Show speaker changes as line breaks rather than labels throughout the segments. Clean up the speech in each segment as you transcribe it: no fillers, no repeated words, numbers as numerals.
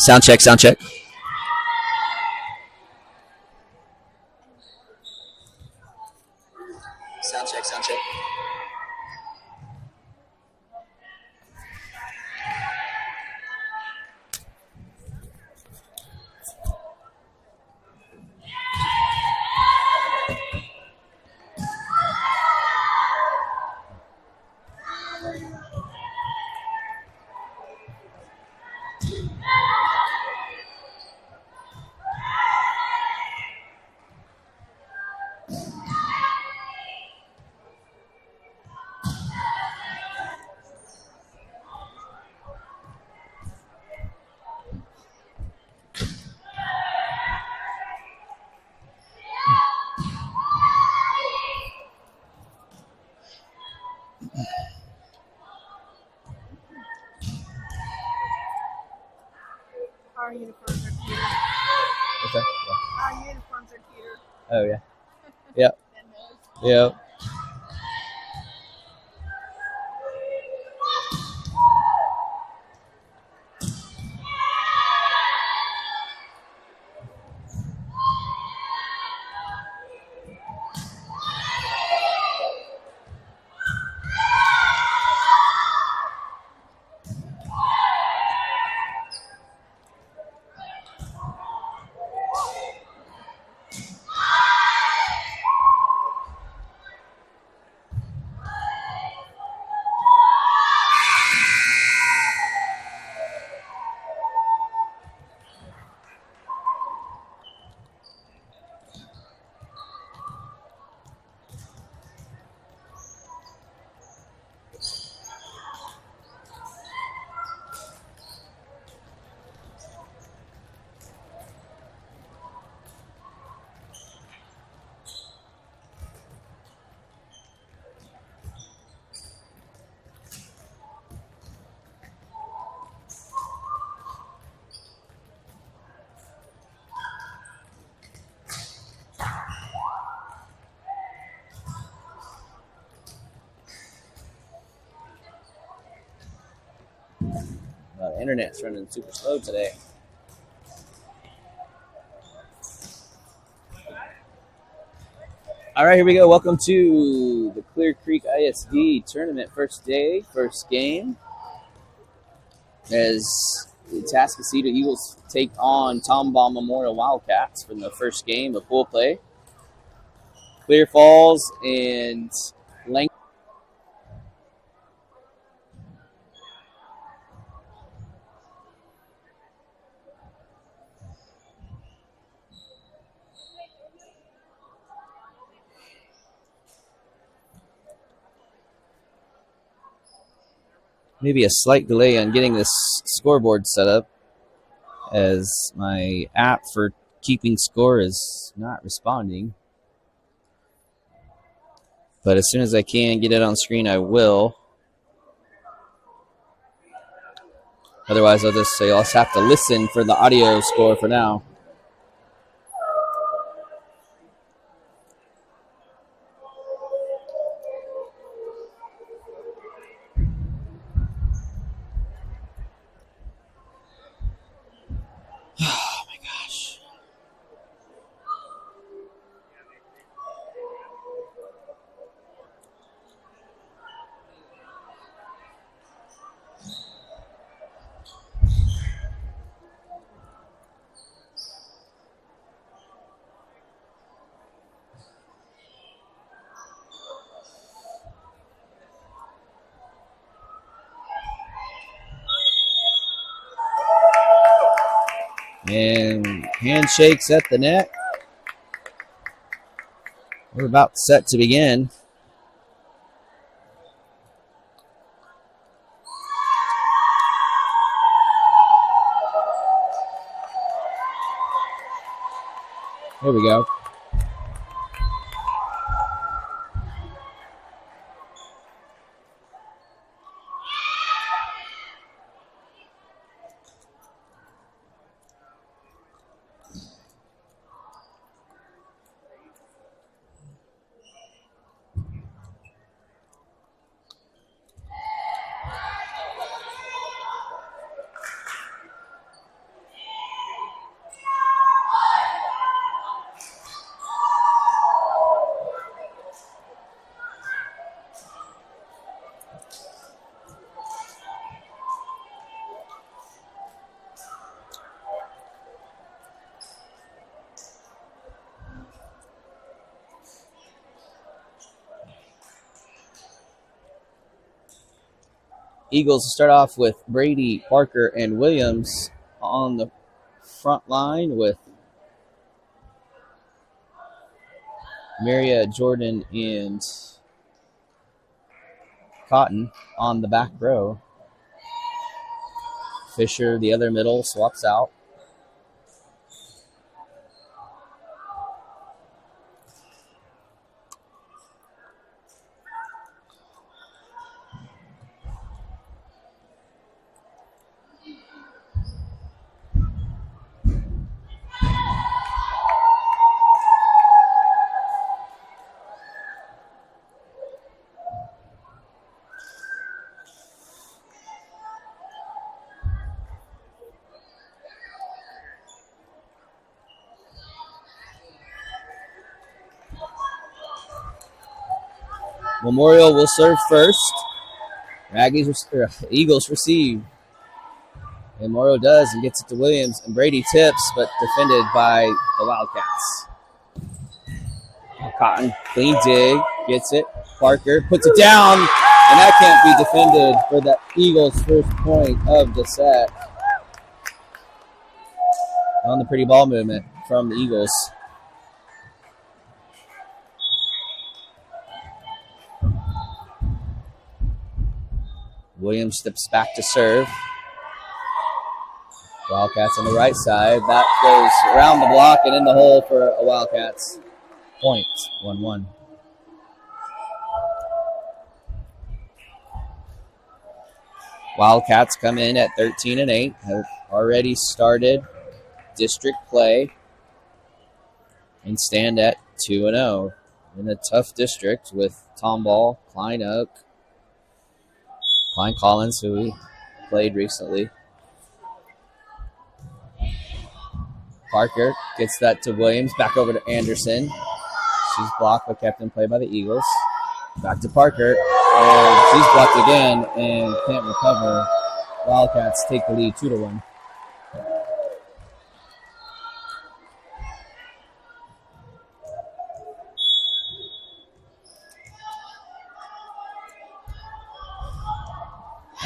Sound check, sound check. Sound check, sound check.
Our uniforms are cute.
What's that?
Our uniforms are cute.
Oh, yeah. Yep. Yep. Internet's running super slow today. All right, here we go. Welcome to the Clear Creek ISD tournament. First day, first game. As the Atascocita Eagles take on Tomball Memorial Wildcats for the first game of pool play. Clear Falls and Lang. Maybe a slight delay on getting this scoreboard set up, as my app for keeping score is not responding. But as soon as I can get it on screen, I will. Otherwise, I'll just say I'll just have to listen for the audio score for now. Oh my gosh. And handshakes at the net. We're about set to begin. There we go. Eagles start off with Brady, Parker, and Williams on the front line with Maria, Jordan, and Cotton on the back row. Fisher, the other middle, swaps out. Memorial will serve first. Eagles receive. And Memorial does and gets it to Williams. And Brady tips, but defended by the Wildcats. Cotton, clean dig, gets it. Parker puts it down, and that can't be defended for the Eagles' first point of the set. On the pretty ball movement from the Eagles. Williams steps back to serve. Wildcats on the right side. That goes around the block and in the hole for a Wildcats point. 1-1. Wildcats come in at 13-8. Have already started district play and stand at 2-0 in a tough district with Tomball, Klein Oak, Klein Collins, who we played recently. Parker gets that to Williams. Back over to Anderson. She's blocked but kept in play by the Eagles. Back to Parker. And she's blocked again and can't recover. Wildcats take the lead 2-1.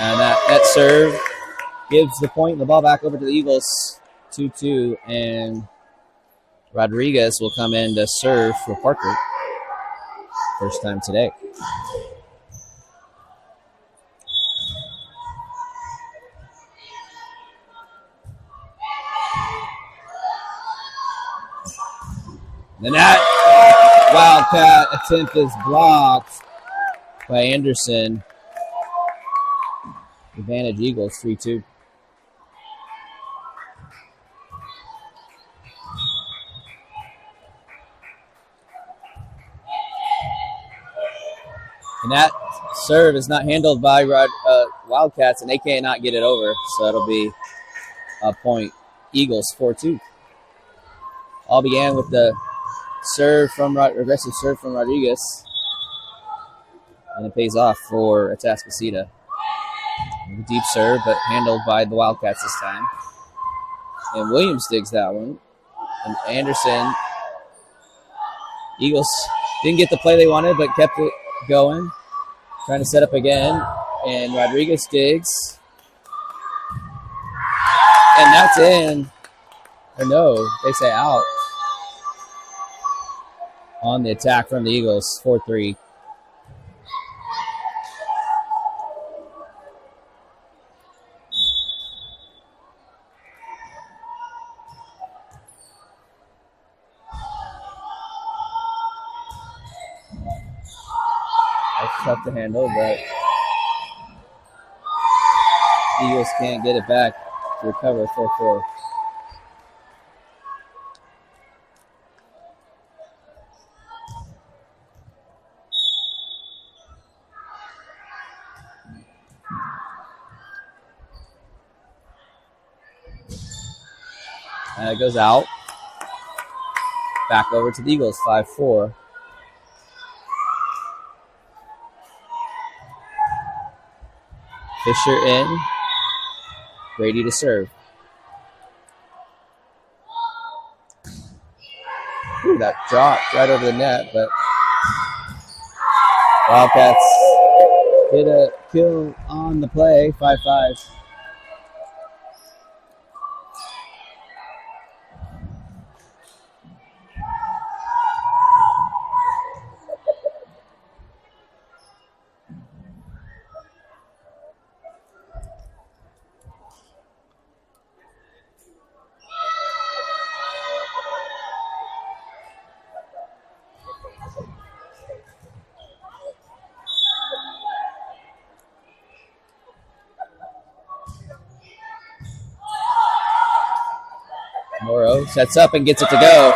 And that serve gives the point and the ball back over to the Eagles, 2-2. And Rodriguez will come in to serve for Parker. First time today. And that Wildcat attempt is blocked by Anderson. Advantage Eagles, 3-2. And that serve is not handled by Wildcats, and they cannot get it over. So it'll be a point. Eagles, 4-2. All began with the aggressive serve from Rodriguez. And it pays off for Atascocita. Deep serve, but handled by the Wildcats this time. And Williams digs that one. And Anderson, Eagles didn't get the play they wanted, but kept it going. Trying to set up again. And Rodriguez digs. And that's in. Or no, they say out. On the attack from the Eagles, 4-3. Tough to handle, but Eagles can't get it back to recover 4-4. And it goes out. Back over to the Eagles, 5-4. Fisher in. Brady to serve. Ooh, that dropped right over the net, but Wildcats Get a kill on the play, 5-5. Morrow sets up and gets it to go.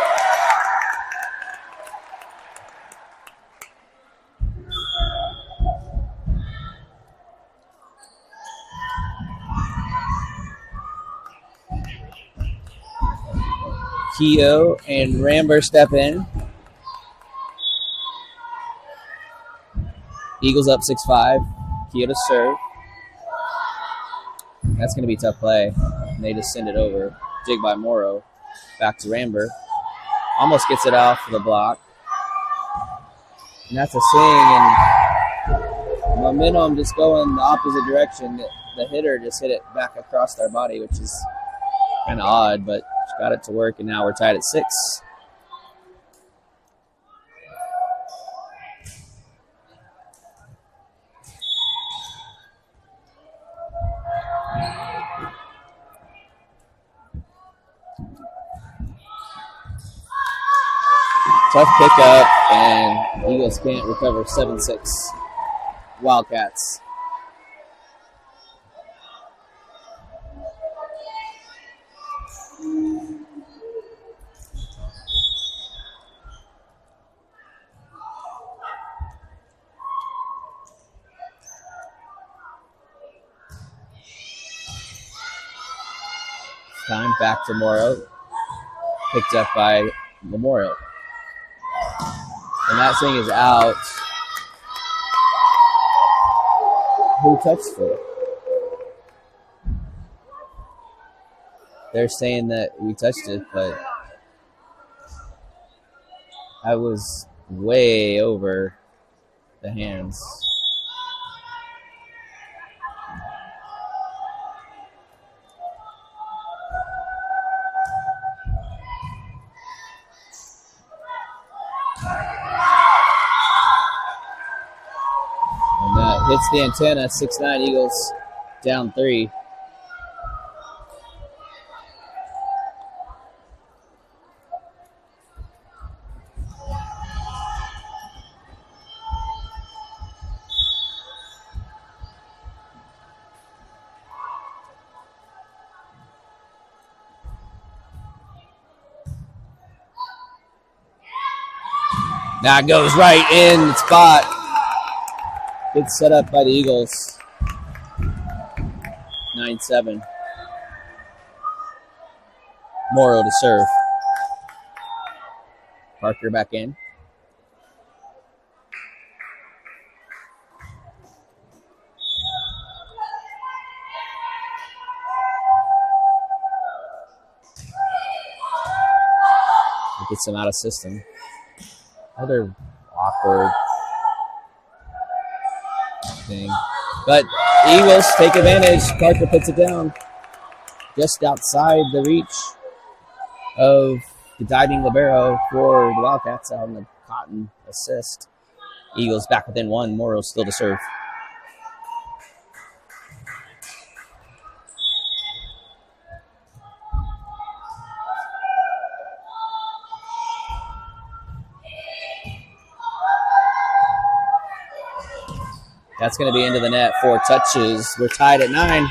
Keogh and Ramber step in. Eagles up 6-5. Keogh to serve. That's going to be a tough play. And they just send it over. Jig by Morrow. Back to Ramber. Almost gets it off the block. And that's a swing. And momentum just going the opposite direction. The hitter just hit it back across their body, which is kind of odd, but got it to work, and now we're tied at 6. Tough pickup, and Eagles can't recover. 7-6. Wildcats. Time back to Morrow. Picked up by Memorial. And that thing is out. Who touched it? They're saying that we touched it, but I was way over the hands. And that hits the antenna. 6-9 Eagles down 3. That goes right in the spot. Good setup by the Eagles. 9-7. Morrow to serve. Parker back in. Gets him out of system. Another awkward thing. But Eagles take advantage. Parker puts it down just outside the reach of the diving libero for the Wildcats on the Cotton assist. Eagles back within 1. Morrow still to serve. That's going to be into the net. 4 touches. We're tied at 9.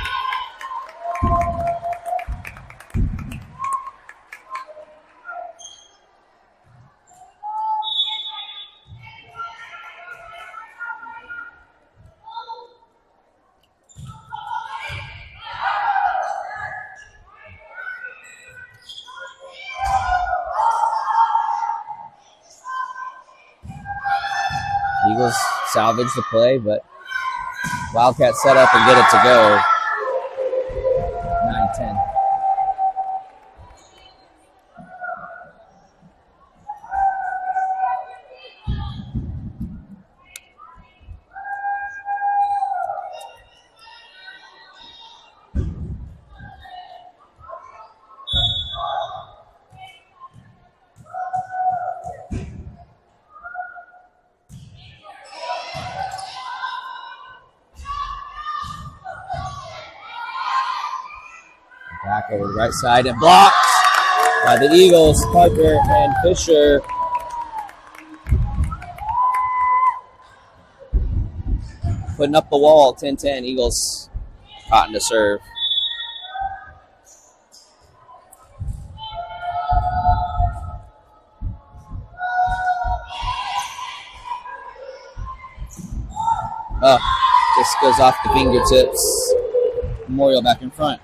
Eagles salvage the play, but Wildcats set up and get it to go. 9-10. Back over the right side and blocked by the Eagles, Parker and Fisher. Putting up the wall, 10-10. Eagles caught to serve. Just goes off the fingertips. Memorial back in front.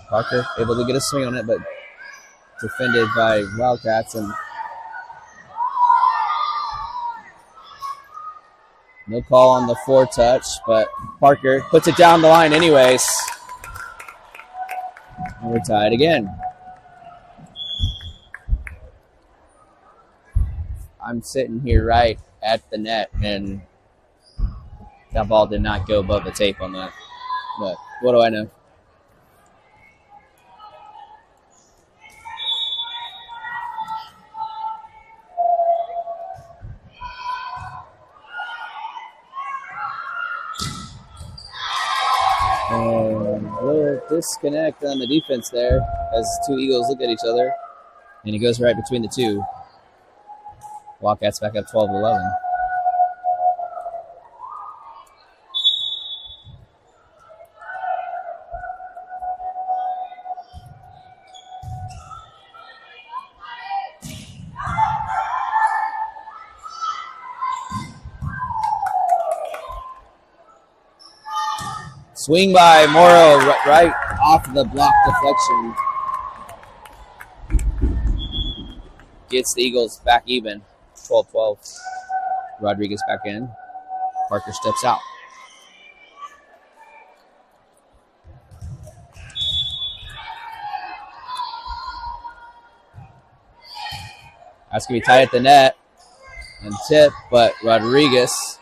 Parker able to get a swing on it, but defended by Wildcats, and no call on the foretouch, but Parker puts it down the line anyways. And we're tied again. I'm sitting here right at the net, and that ball did not go above the tape on that. But what do I know? A little disconnect on the defense there as two Eagles look at each other, and it goes right between the two. Wildcats back up 12-11. Swing by Morrow right off the block deflection. Gets the Eagles back even. 12-12. Rodriguez back in. Parker steps out. That's going to be tight at the net and tip, but Rodriguez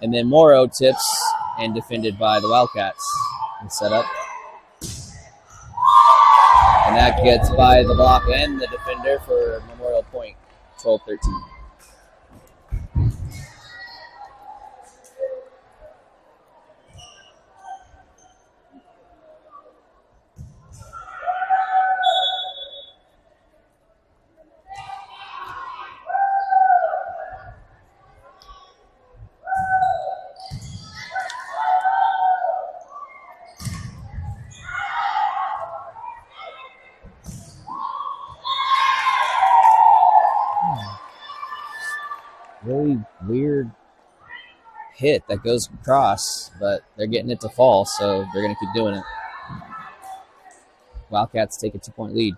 and then Morrow tips and defended by the Wildcats and set up. And that gets by the block and the defender for Memorial Point, 12-13. Really weird hit that goes across, but they're getting it to fall, so they're going to keep doing it. Wildcats take a 2-point lead.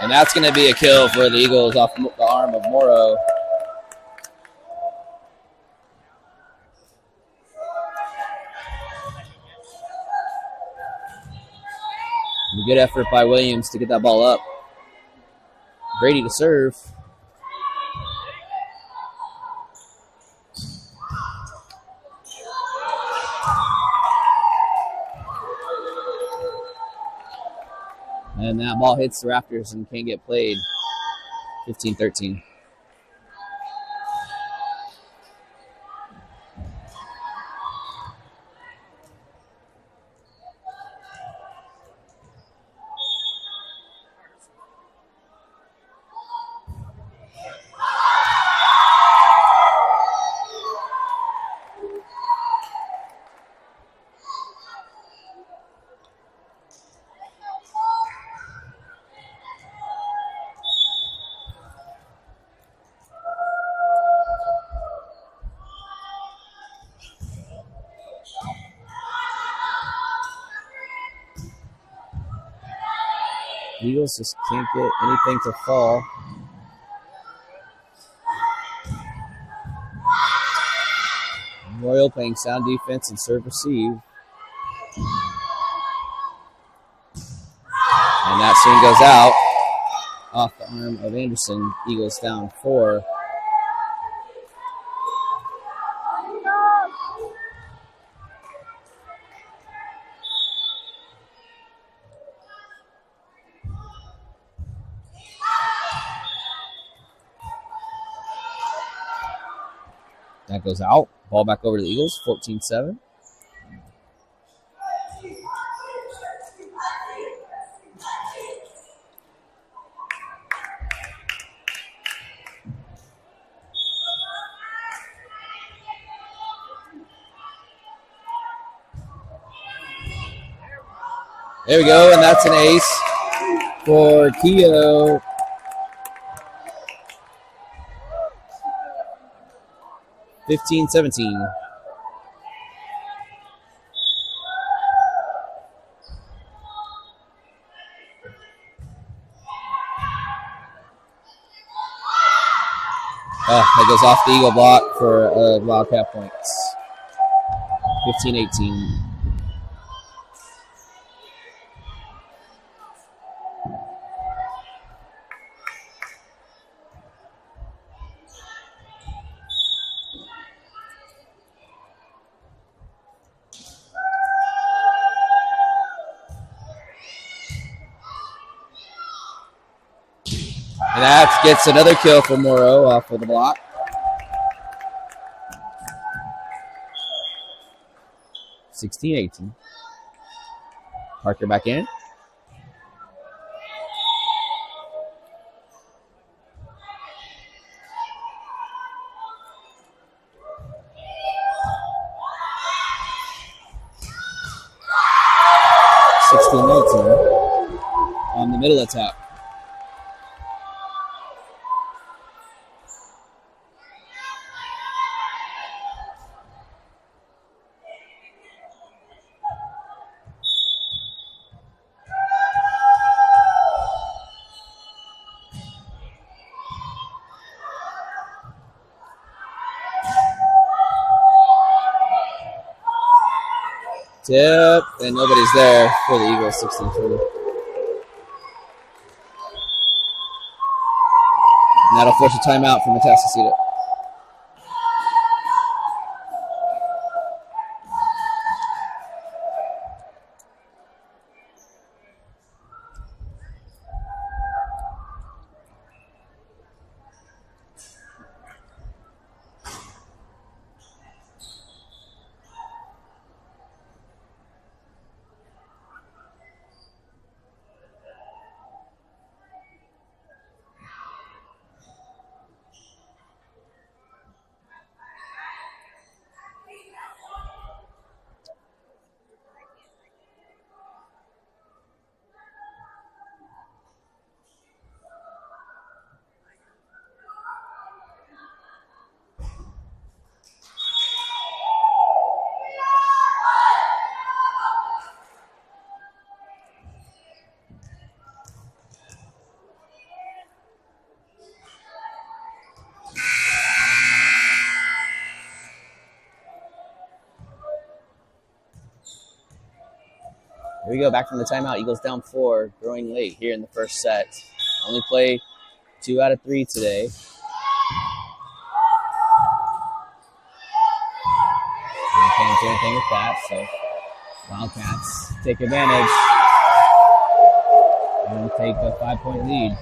And that's going to be a kill for the Eagles off the arm of Morrow. A good effort by Williams to get that ball up. Brady to serve. And that ball hits the rafters and can't get played. 15-13. Eagles just can't get anything to fall. Royal playing sound defense and serve receive. And that soon goes out off the arm of Anderson. Eagles down 4. That goes out. Ball back over to the Eagles, 14-7. There we go, and that's an ace for Keogh. (15-17). That goes off the Eagle block for Wildcat points. 15-18. And that gets another kill for Morrow off of the block. 16-18. Parker back in. On the middle attack. Tip, and nobody's there for the Eagles, 16-20. And that'll force a timeout from Atascocita. Here we go, back from the timeout. Eagles down 4, growing late here in the first set. Only play 2 out of 3 today. Can't do anything with that, so Wildcats take advantage and take a 5-point lead.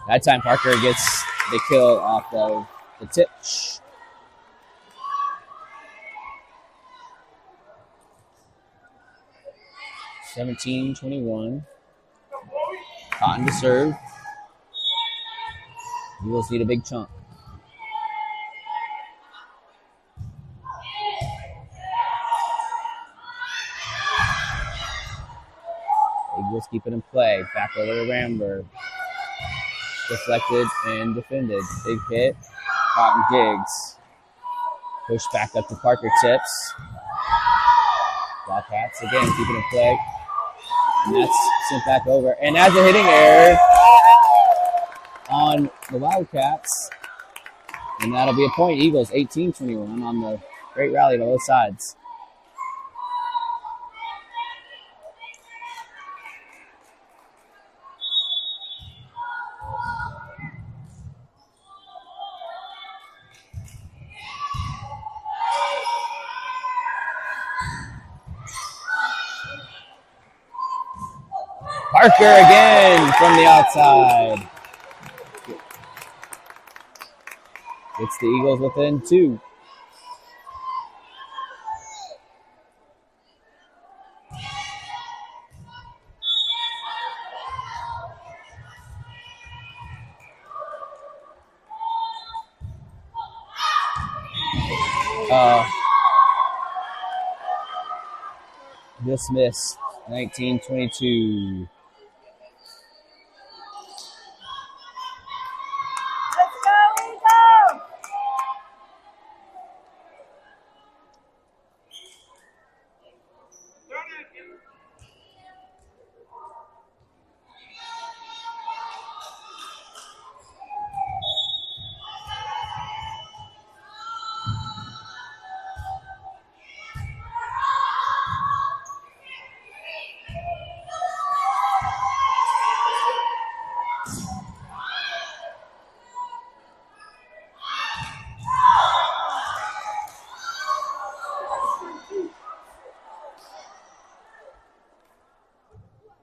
That time Parker gets the kill off of the tip. 17-21. Cotton to serve. Eagles need a big chunk. Eagles keep it in play. Back over to Ramberg. deflected and defended. Big hit. Cotton Diggs. Push back up to Parker Tips. Wildcats again keeping it play. And that's sent back over. And that's a hitting error on the Wildcats. And that'll be a point. Eagles 18-21 on the great rally to both sides. Parker again from the outside. Gets the Eagles within 2. Dismissed. 19-22.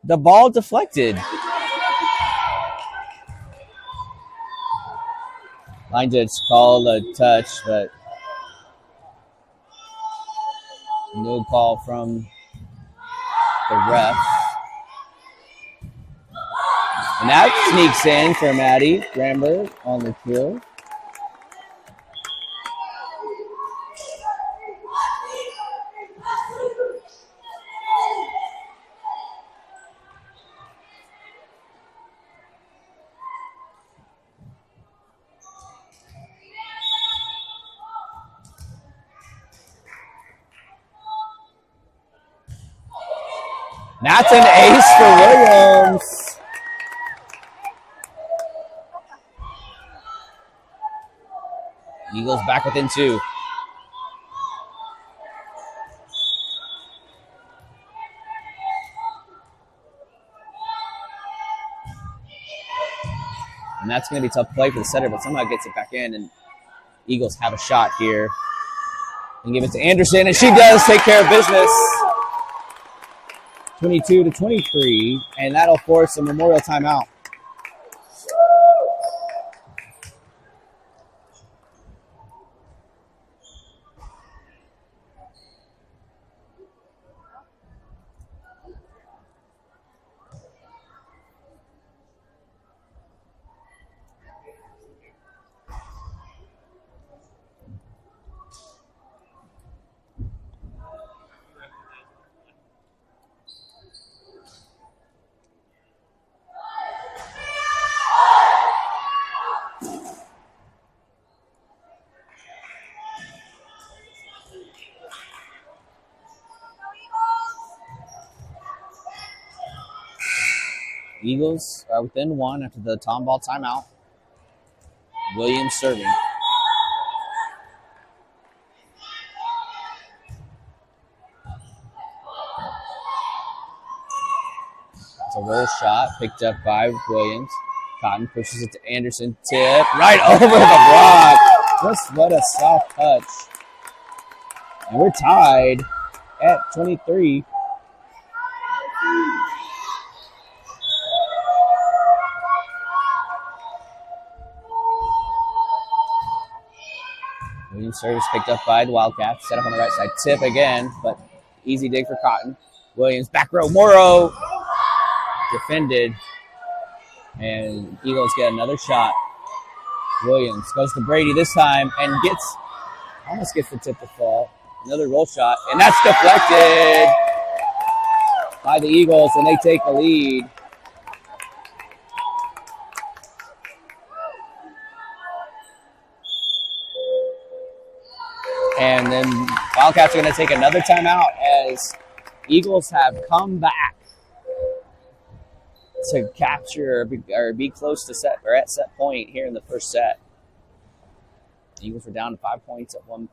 The ball deflected. Line judge called a touch, but no call from the ref. And that sneaks in for Maddie Gramberg on the kill. That's an ace for Williams. Eagles back within 2. And that's going to be a tough play for the setter, but somehow gets it back in, and Eagles have a shot here. And give it to Anderson, and she does take care of business. 22-23, and that'll force a Memorial timeout. Eagles are within 1 after the Tomball timeout. Williams serving. It's a roll shot picked up by Williams. Cotton pushes it to Anderson. Tip right over the block. Just what a soft touch. And we're tied at 23. Williams service picked up by the Wildcats. Set up on the right side. Tip again, but easy dig for Cotton. Williams back row. Morrow defended. And Eagles get another shot. Williams goes to Brady this time and almost gets the tip to fall. Another roll shot, and that's deflected by the Eagles, and they take the lead. And then Wildcats are going to take another timeout as Eagles have come back to capture or be close to set or at set point here in the first set. Eagles were down to 5 points at one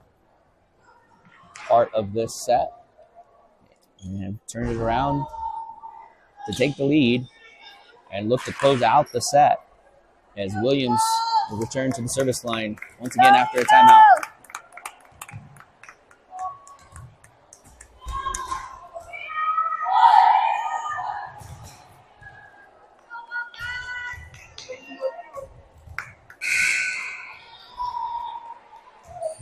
part of this set and turned it around to take the lead and look to close out the set as Williams will return to the service line once again after a timeout.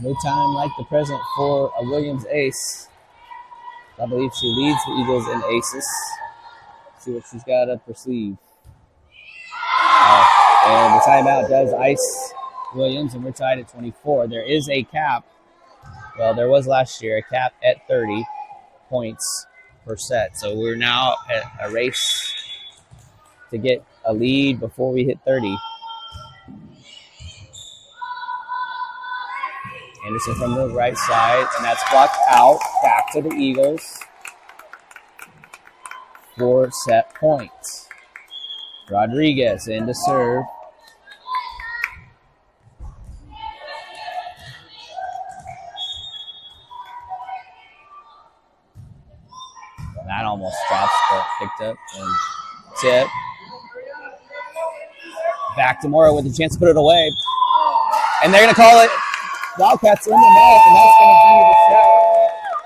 No time like the present for a Williams ace. I believe she leads the Eagles in aces. See what she's got up her sleeve. And the timeout does ice Williams, and we're tied at 24. There is a cap. Well, there was last year, a cap at 30 points per set. So we're now at a race to get a lead before we hit 30. Anderson from the right side, and that's blocked out. Back to the Eagles for set points. Rodriguez in to serve. That almost drops, but picked up and tip. Back to Mora with a chance to put it away. And they're going to call it Wildcats in the net, and that's going to be the set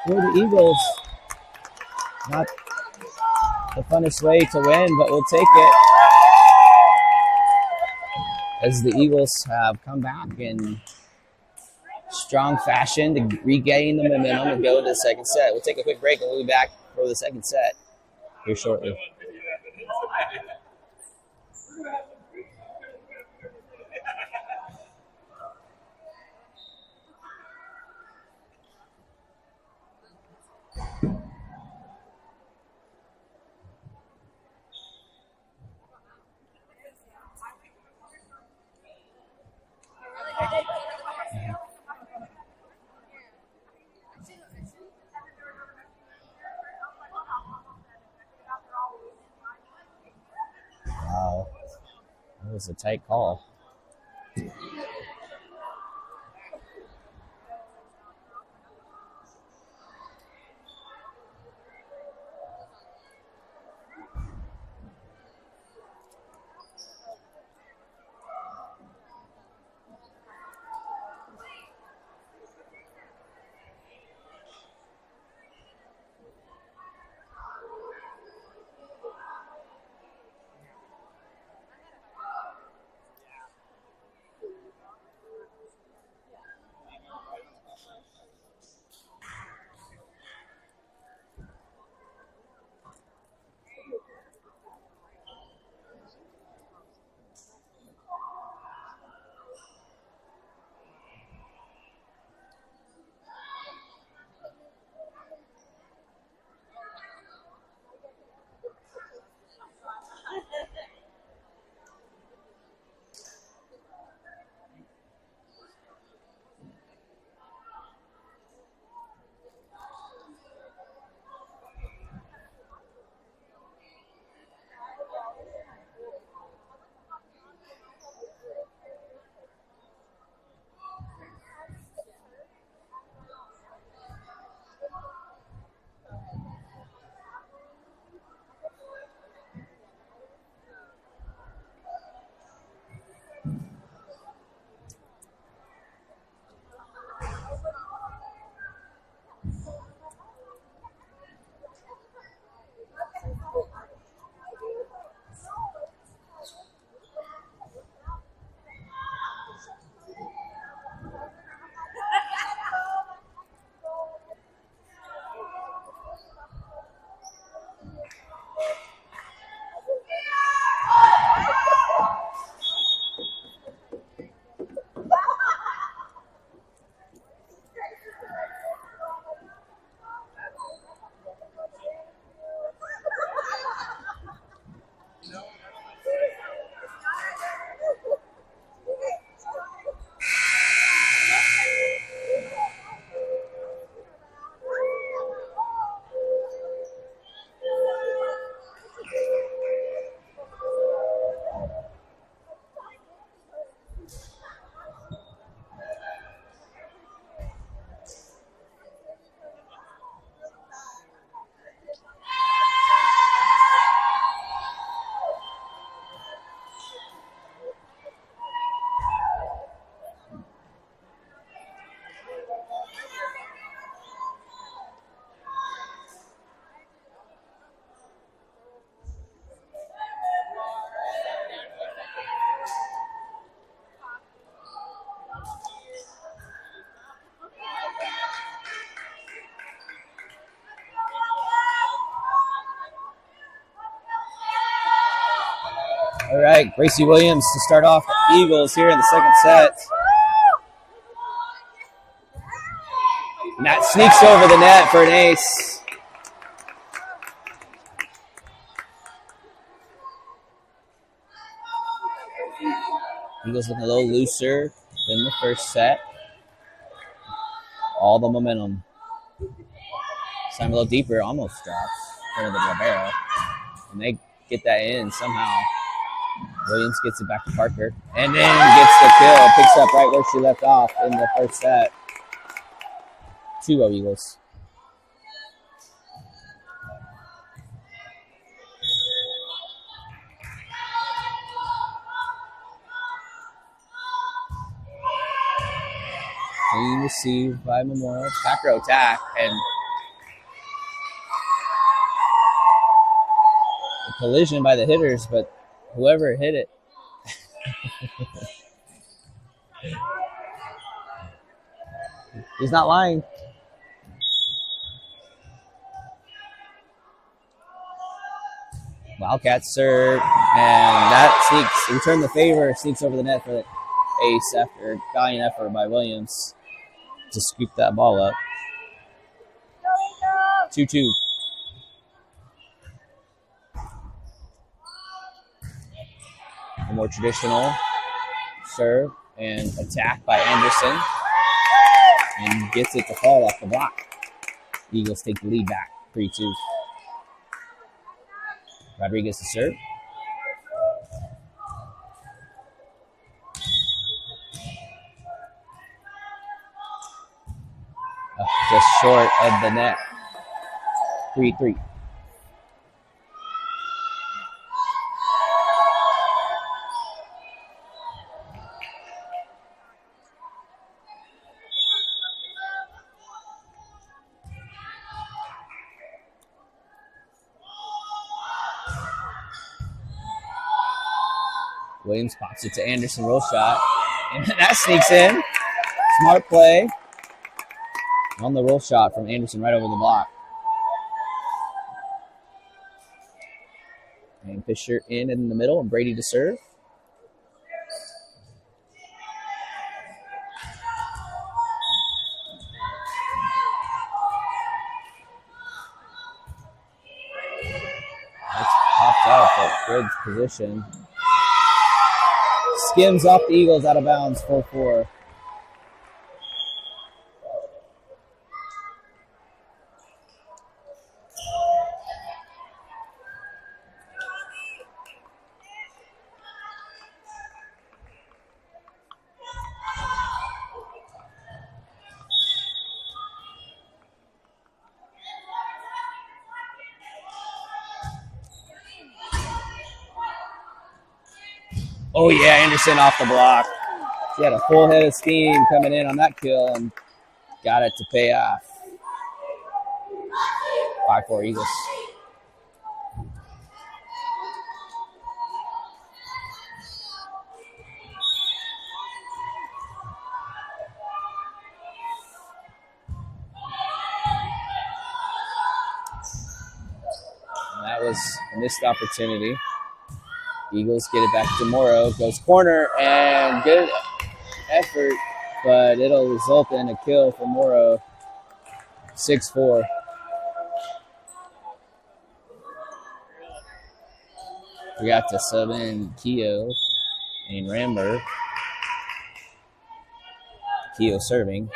for the Eagles. Not the funnest way to win, but we'll take it. As the Eagles have come back in strong fashion to regain the momentum and go to the second set. We'll take a quick break and we'll be back for the second set here shortly. Wow, that was a tight call. All right, Gracie Williams to start off the Eagles here in the second set. And that sneaks over the net for an ace. Eagles looking a little looser than the first set. All the momentum. This time a little deeper, almost drops for the Rivera. And they get that in somehow. Williams gets it back to Parker. And then gets the kill. Picks up right where she left off in the first set. 2-0 Eagles. Clean received by Memorial. Back row attack. And a collision by the hitters, but whoever hit it. He's not lying. Wildcats serve, and that sneaks, return the favor, sneaks over the net for the ace after valiant effort by Williams to scoop that ball up. 2-2. A more traditional serve and attack by Anderson, and gets it to fall off the block. Eagles take the lead back, 3-2. Rodriguez to serve. Just short of the net. 3-3. Williams pops it to Anderson, roll shot, and that sneaks in. Smart play on the roll shot from Anderson right over the block. And Fisher in the middle, and Brady to serve. That's popped out, but good position. Skims off the Eagles out of bounds, 4-4. Oh, yeah, Anderson off the block. She had a full head of steam coming in on that kill and got it to pay off. 5-4 Eagles. And that was a missed opportunity. Eagles get it back to Morrow. Goes corner and good effort, but it'll result in a kill for Morrow. 6-4. We got to sub in Keogh and Ramber. Keogh serving.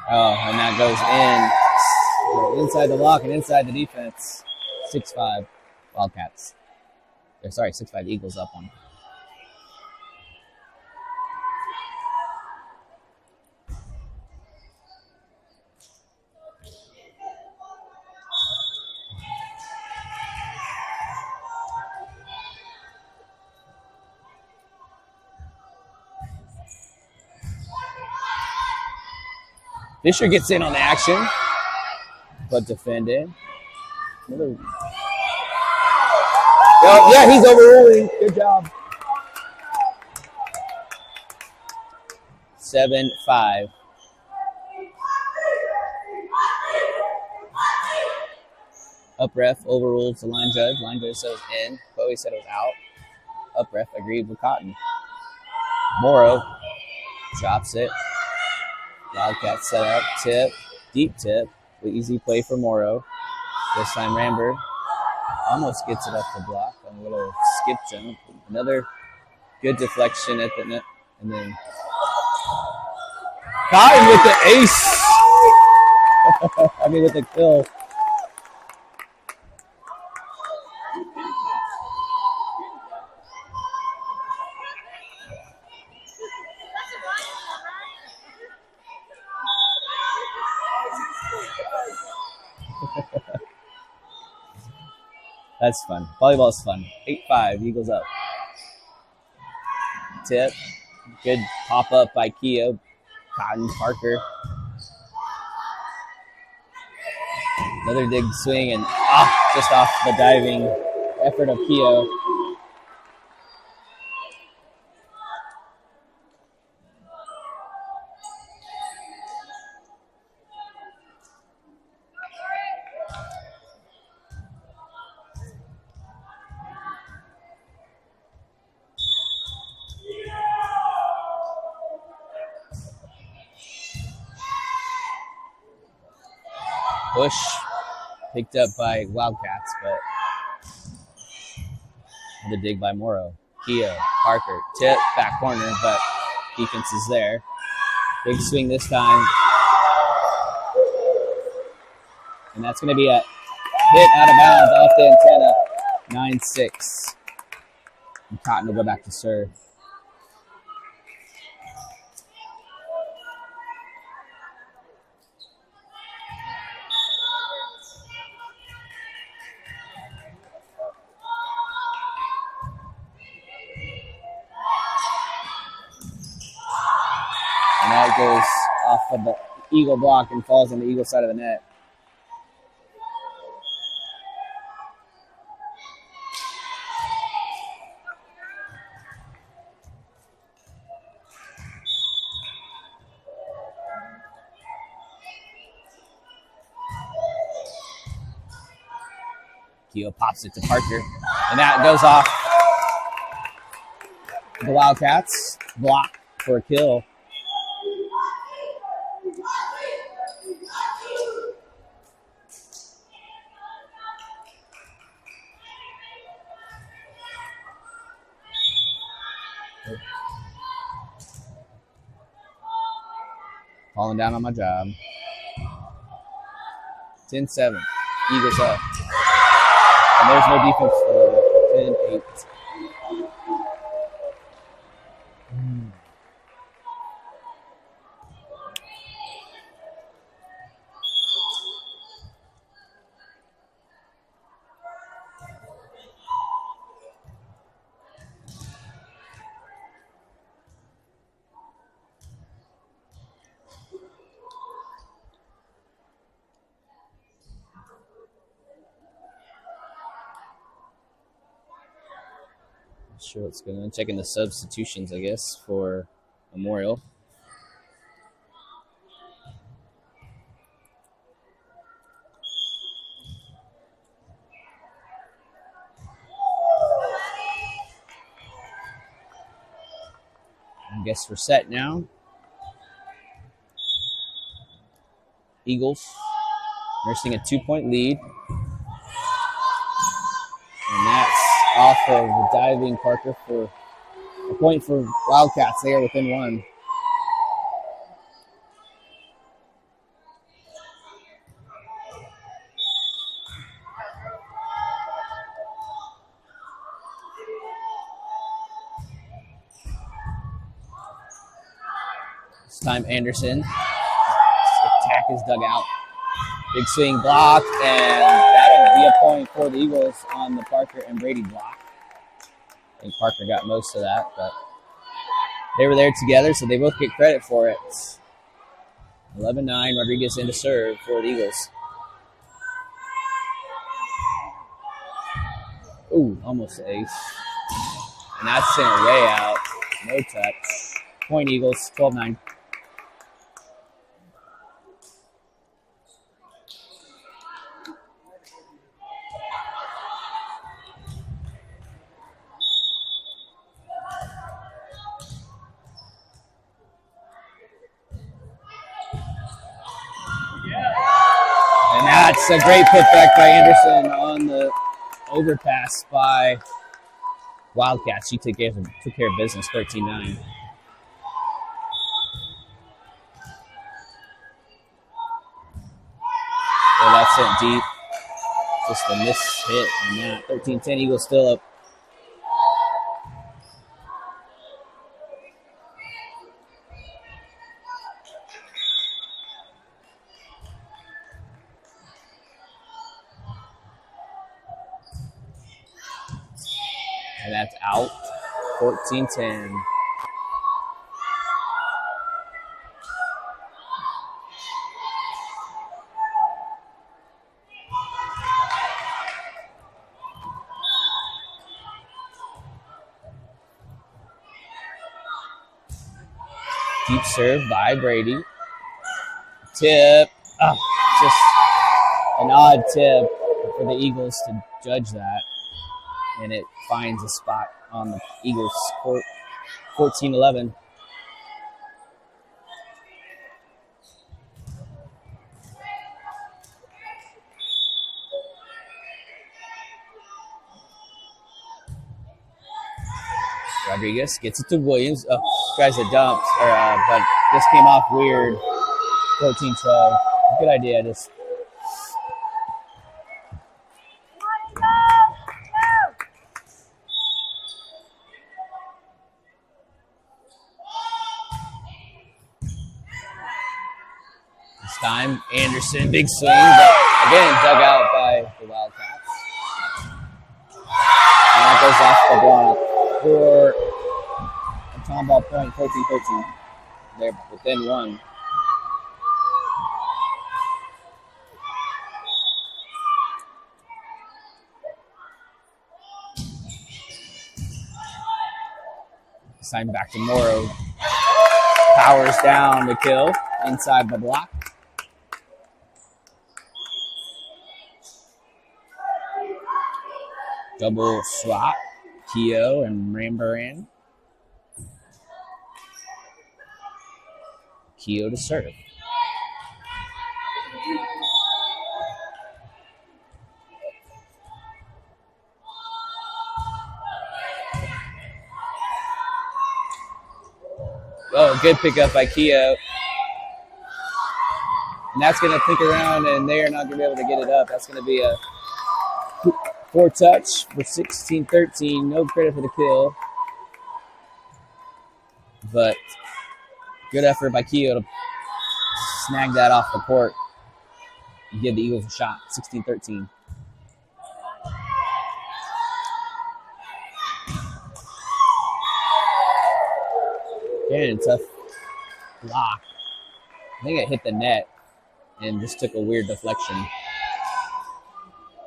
Oh, and that goes in. Inside the block and inside the defense. 6-5 Wildcats. Sorry, 6-5 Eagles up on. Fisher gets in on the action, but defended. Yeah, he's overruling. Good job. 7-5. Up ref overrules the line judge. Line judge said it was in. Chloe said it was out. Up ref agreed with Cotton. Morrow drops it. Wildcats set up. Tip. Deep tip. Easy play for Morrow. This time Rambert almost gets it off the block on a little skip jump. Another good deflection at the net. And then Cotton with the ace. With the kill. That's fun. Volleyball's fun. 8-5, Eagles up. Tip. Good pop-up by Keogh. Cotton, Parker. Another dig swing and just off the diving effort of Keogh. Push picked up by Wildcats, but the dig by Morrow. Keogh, Parker, tip, back corner, but defense is there. Big swing this time. And that's going to be a hit out of bounds off the antenna. 9-6. And Cotton will go back to serve. And that goes off of the Eagle block and falls on the Eagle side of the net. Keogh pops it to Parker, and that goes off the Wildcats. Block for a kill. Falling down on my job. 10-7. Eagles up. And there's no defense for 10-8. Sure what's going on. Checking the substitutions, I guess, for Memorial. I guess we're set now. Eagles nursing a 2-point lead. And that's off of the diving Parker for a point for Wildcats. They are within one. This time Anderson. Attack is dug out. Big swing block, and that'll be a point for the Eagles on the Parker and Brady block. I think Parker got most of that, but they were there together, so they both get credit for it. 11-9, Rodriguez in to serve for the Eagles. Ooh, almost an ace. And that's sent way out. No touch. Point Eagles, 12-9. It's a great putback by Anderson on the overpass by Wildcats. She took care of business, 13-9. Well, that's it deep. Just a miss hit on that. 13-10, Eagles still up. And that's out. 14-10. Deep serve by Brady. Tip. Just an odd tip for the Eagles to judge that. And it finds a spot on the Eagles' court, 14-11. Rodriguez gets it to Williams. Tries a dump, but this came off weird. 14-12. Good idea. Just this time, Anderson, big swing, but again dug out by the Wildcats. And that goes off the block for a Tomball point, 14-13. They're within one. This time back to Morrow. Powers down to kill inside the block. Double swap. Keogh and Rambaran. Keogh to serve. Oh, good pickup by Keogh. And that's going to flick around, and they are not going to be able to get it up. That's going to be a 4-touch for 16-13. No credit for the kill. But good effort by Keogh to snag that off the court and give the Eagles a shot. 16-13. Again, tough block. I think it hit the net and just took a weird deflection.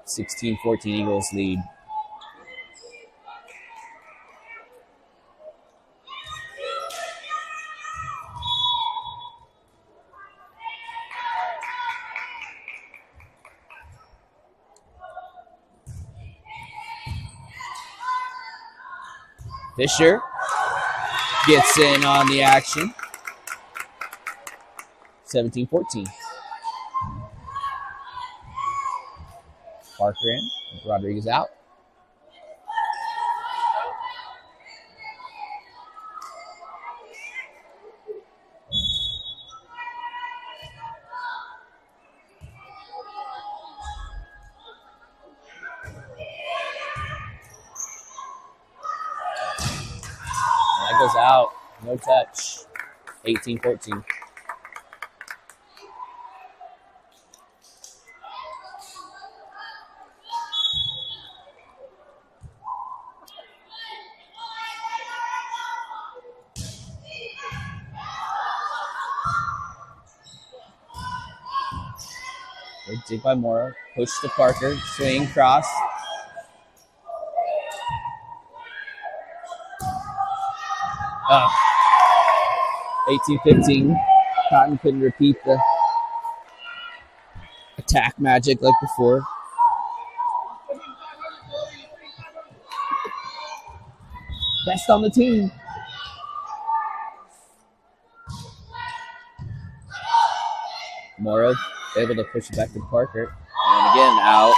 16-14 Eagles lead. Fisher gets in on the action. 17-14. Parker in. Rodriguez out. That goes out. No touch. 18-14. Good dig by Morrow. Push to Parker. Swing, cross. Oh. 18-15. Cotton couldn't repeat the attack magic like before. Best on the team. Morrow able to push it back to Parker. again out,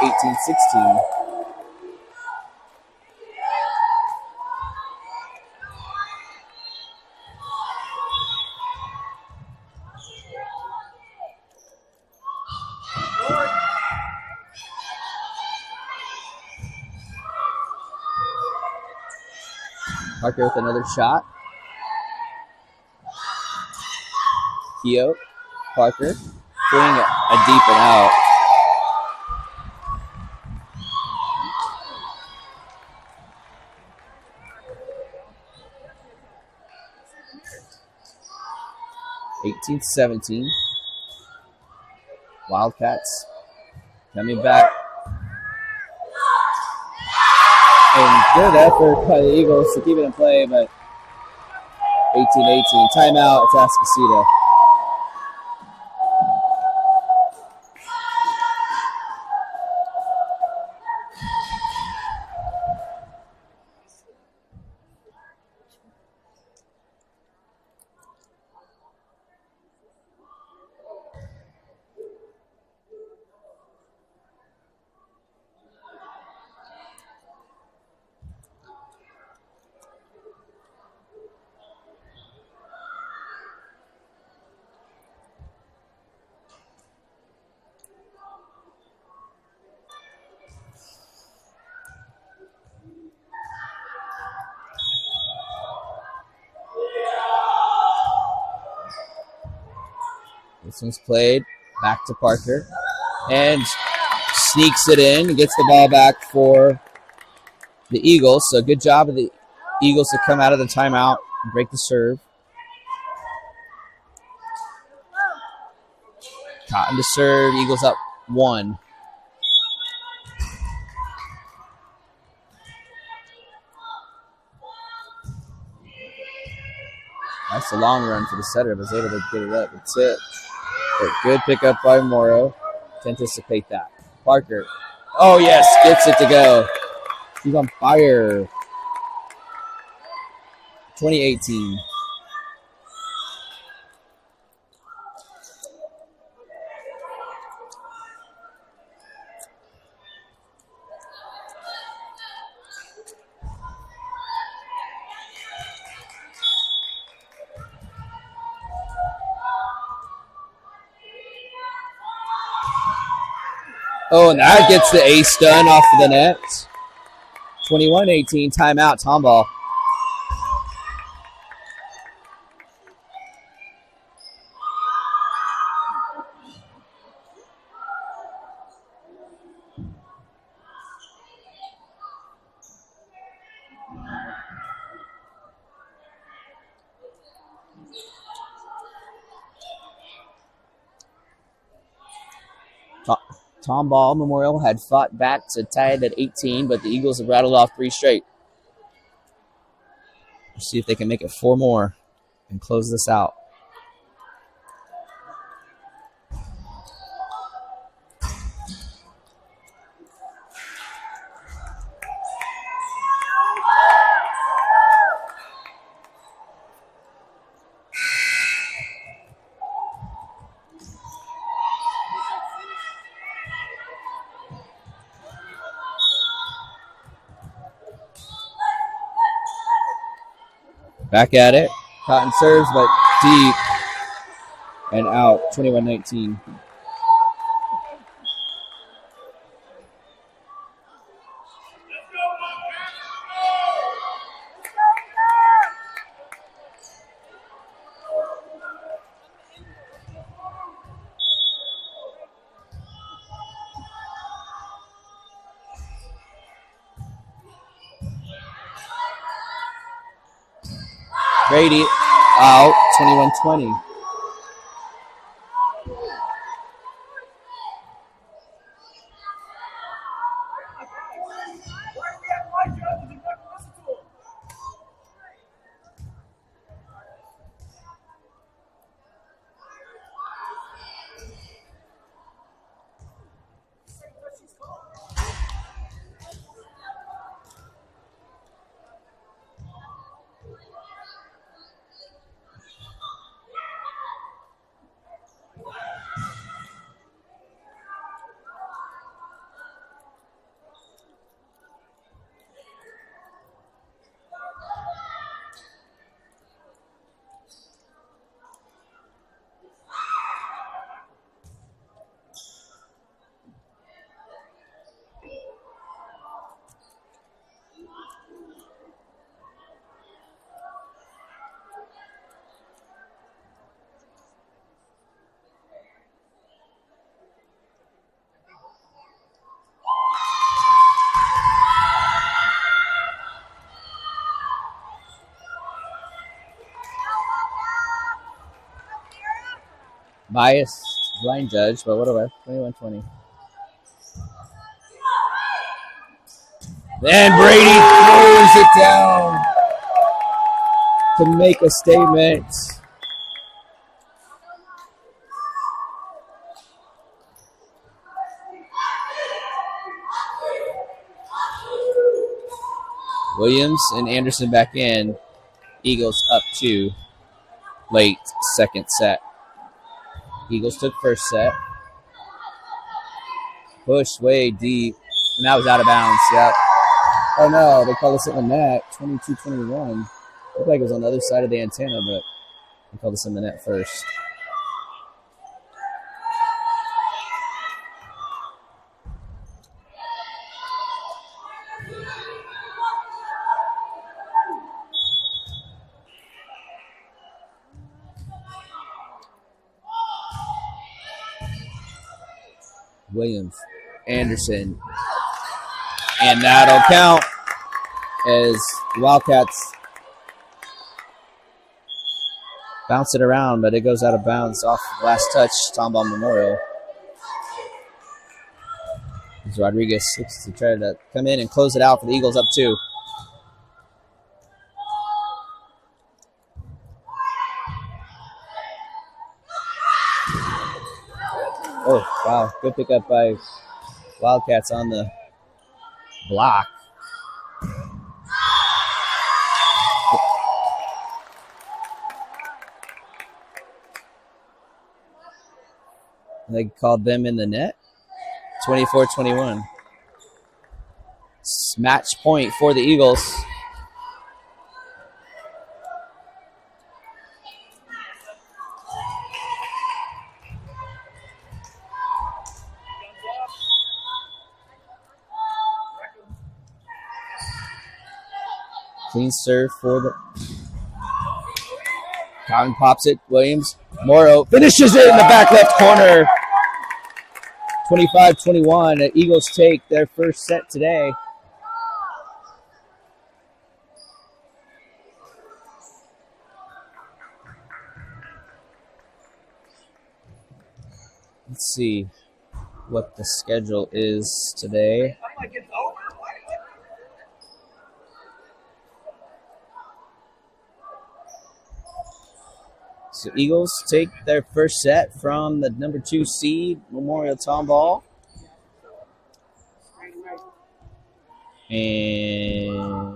18-16. Parker with another shot. Keogh, Parker, doing a deep and out. (18-17). Wildcats coming back. And good effort by the Eagles to keep it in play, but 18-18. Timeout, Atascocita. This one's played back to Parker and sneaks it in, gets the ball back for the Eagles. So good job of the Eagles to come out of the timeout and break the serve. Cotton to serve, Eagles up 1. That's a long run for the setter. Was able to get it up. It's it. But good pickup by Morrow to anticipate that. Parker. Oh, yes. Gets it to go. He's on fire. 2018. Oh, and that gets the ace done off of the net. 21-18, timeout, Tomball. Tomball Memorial had fought back to tie it at 18, but the Eagles have rattled off 3 straight. Let's see if they can make it 4 more and close this out. Back at it. Cotton serves, but deep and out. 21-19. Grady out. 21-20. Biased blind judge, but whatever. 21-20. Then Brady throws it down to make a statement. Williams and Anderson back in. Eagles up 2. Late second set. Eagles took first set. Pushed way deep. And that was out of bounds. Yep. Oh no, they called us in the net. 22-21. Looked like it was on the other side of the antenna, but they called us in the net first. Williams, Anderson, and that'll count as Wildcats bounce it around, but it goes out of bounds off last touch, Tomball Memorial. As Rodriguez looks to try to come in and close it out for the Eagles up 2. Oh, wow. Good pickup by Wildcats on the block. They called them in the net. 24-21. Match point for the Eagles. Clean serve for the... Collin pops it. Williams. Morrow finishes it in the back left corner. 25-21. The Eagles take their first set today. Let's see what the schedule is today. So Eagles take their first set from the number 2 seed, Memorial Tomball. And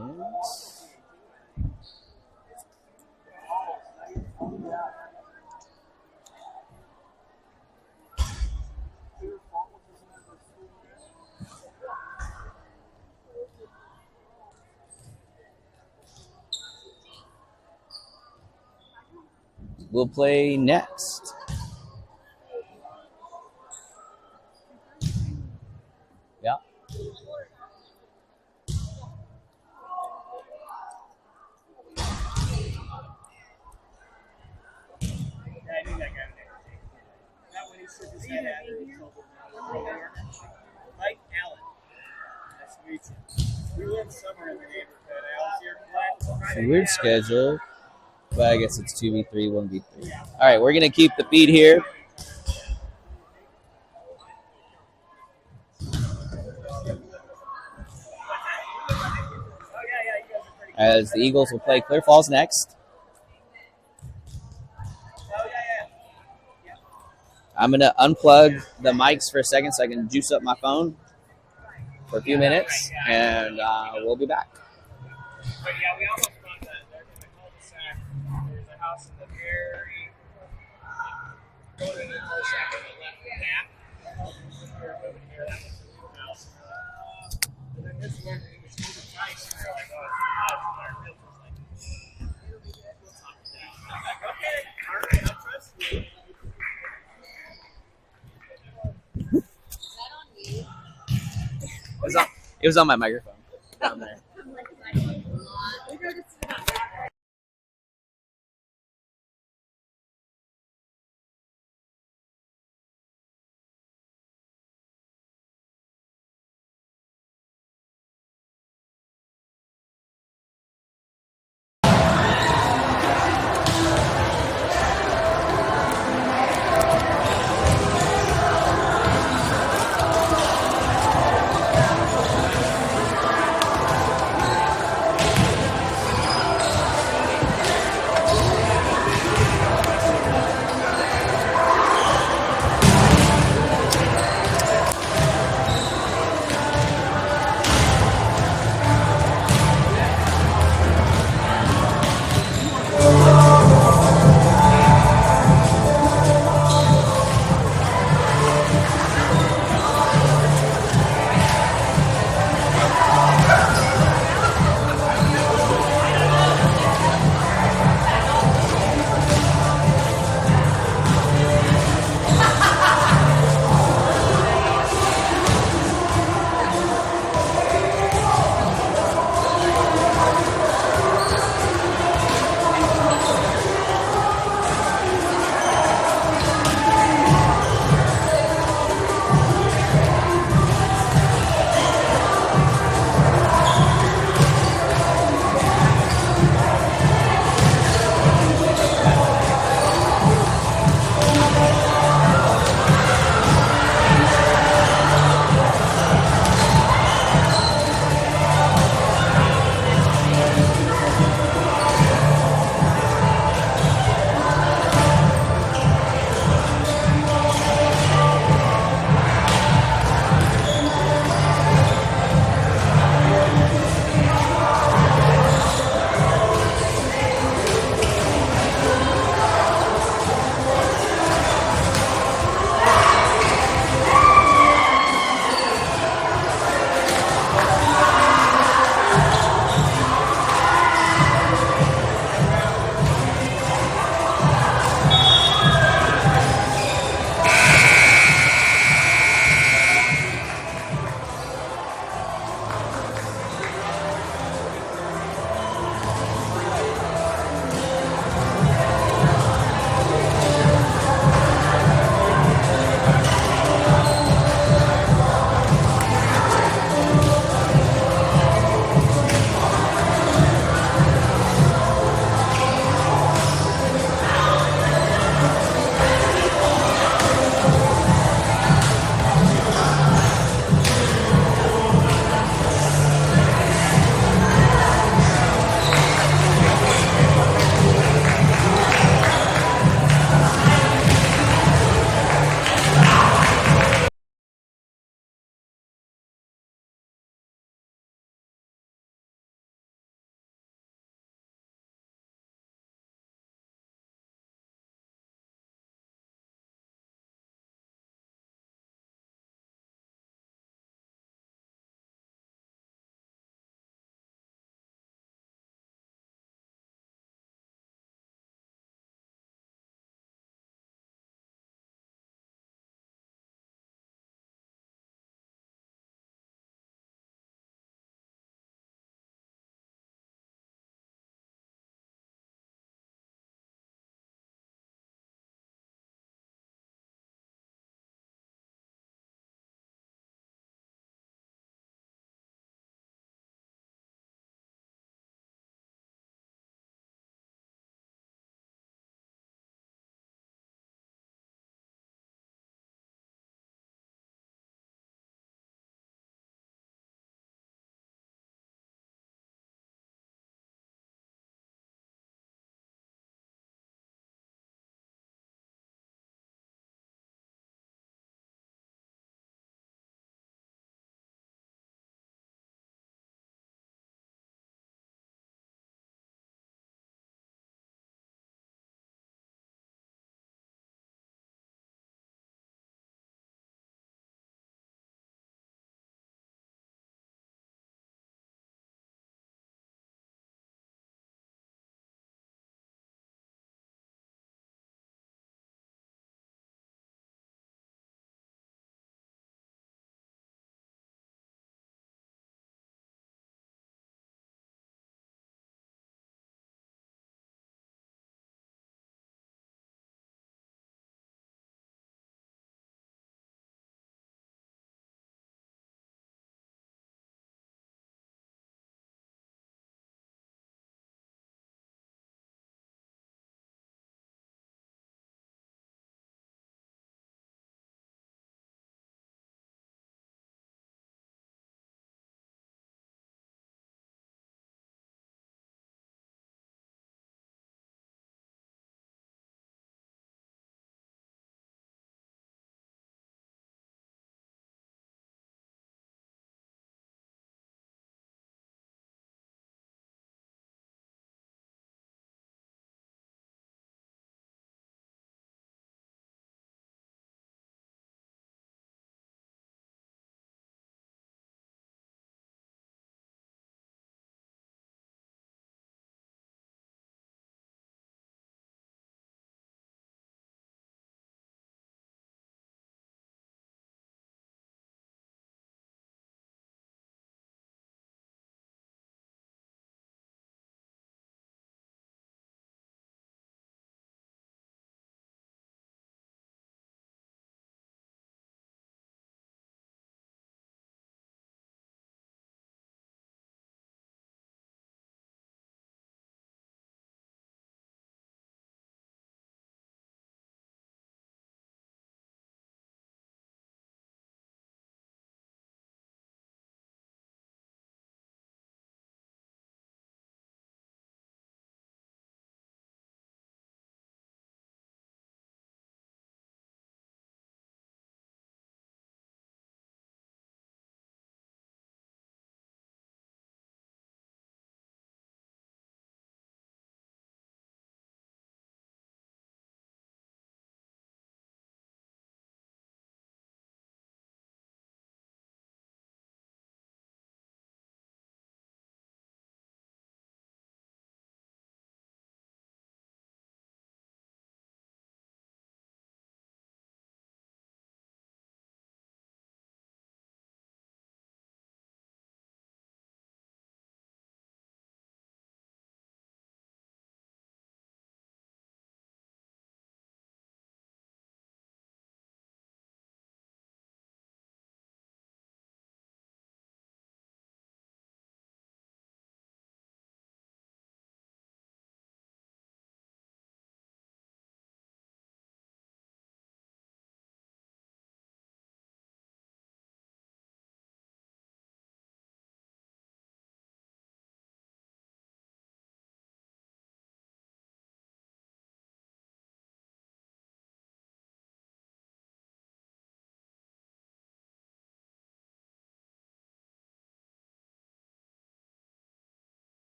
we'll play next. Yeah.
Mike Allen. Nice to meet you. We live somewhere in the neighborhood. Al's here.
It's a weird schedule, but I guess it's 2v3, 1v3. All right, we're going to keep the feed here. As the Eagles will play Clear Falls next. I'm going to unplug the mics for a second so I can juice up my phone for a few minutes, and we'll be back.
But yeah, we almost found that there in the cul-de-sac. There's a house in the very going in the cul-de-sac on the left back. We were moving here. That was the new house. And then this one, it was moving nice. And they're like, oh, it's our realtor's like, we'll talk it down. I'm like, okay, all right, I'll trust you.
It was on my microphone down there.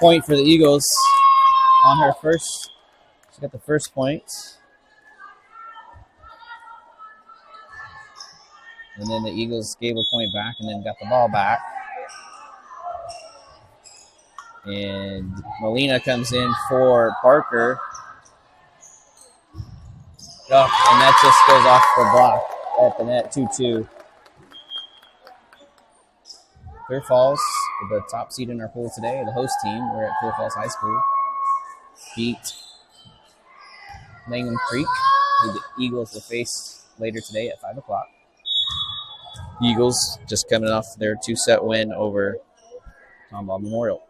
point for the Eagles on her first. She got the first point. And then the Eagles gave a point back and then got the ball back. And Molina comes in for Parker. Oh, and that just goes off the block at the net, 2-2. Clear Falls, the top seed in our pool today, the host team. We're at Clear Falls High School. Beat Langham Creek, who the Eagles will face later today at 5 o'clock. Eagles just coming off their 2-set win over Tomball Memorial.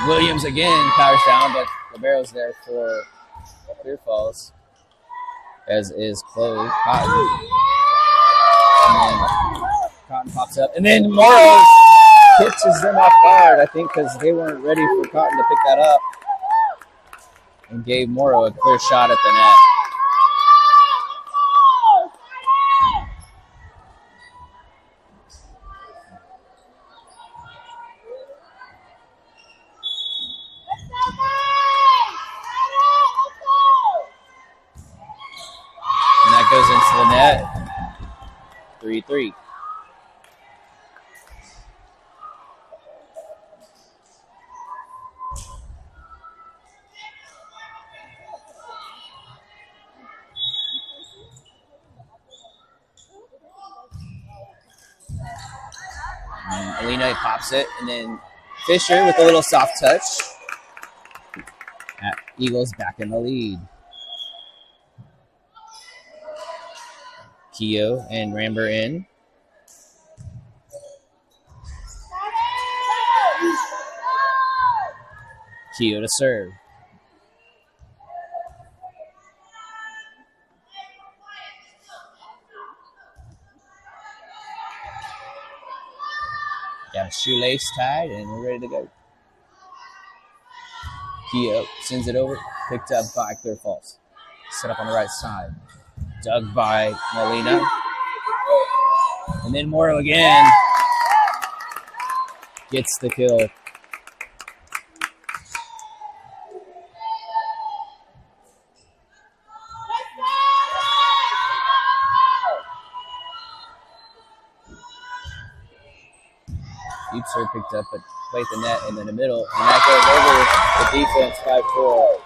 Williams again powers down, but Libero's there for Clear Falls, as is Chloe Cotton. And then Cotton pops up, and then Morrow pitches them off guard, I think, because they weren't ready for Cotton to pick that up, and gave Morrow a clear shot at the net. And that goes into the net. 3-3. And Alina pops it, and then Fisher with a little soft touch. Eagles back in the lead. Keogh and Ramber in. Keogh to serve. Got a shoelace tied, and we're ready to go. Keogh sends it over, picked up by Clear Falls. Set up on the right side. Dug by Molina. And then Morrow again gets the kill. Deep serve picked up, but played the net in the middle. And that goes over the defense, 5-4.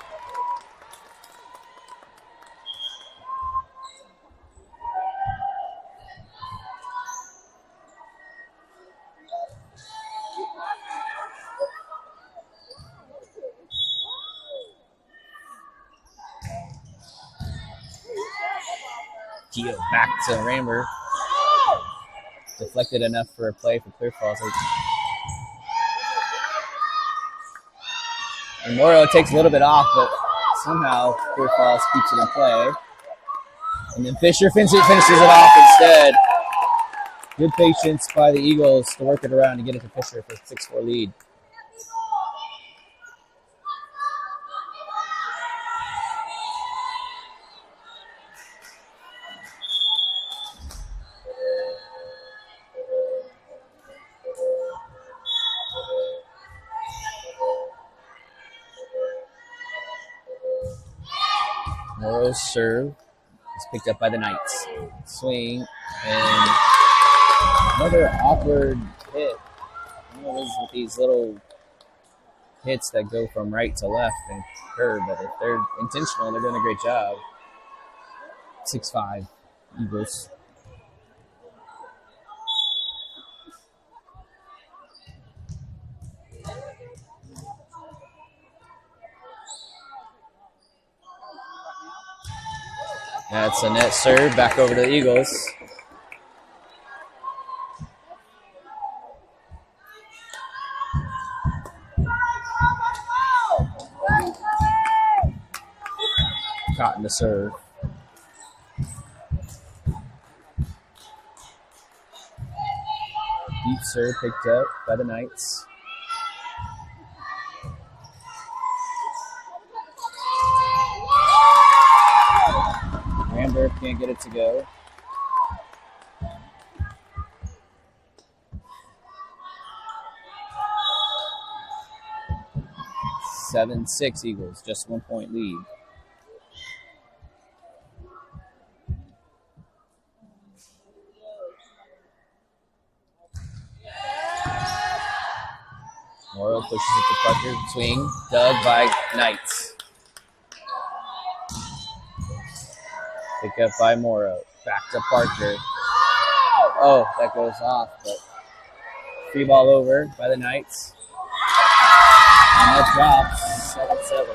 Keogh back to Ramber. Deflected enough for a play for Clear Falls. And Morrow takes a little bit off, but somehow Clear Falls keeps it in play. And then Fisher finishes it off instead. Good patience by the Eagles to work it around and get it to Fisher for a 6-4 lead. Morrow's serve is picked up by the Knights. Swing and another awkward hit. One of those with these little hits that go from right to left and curve, but if they're intentional, they're doing a great job. 6-5 Eagles. That's a net serve back over to the Eagles. Cotton to serve. Deep serve picked up by the Knights. Ramber can't get it to go. 7-6 Eagles, just 1 point lead. Morrow pushes it to Parker. Swing. Dug by Knights. Pick up by Morrow. Back to Parker. Oh, that goes off, but free ball over by the Knights. And that drops 7-7.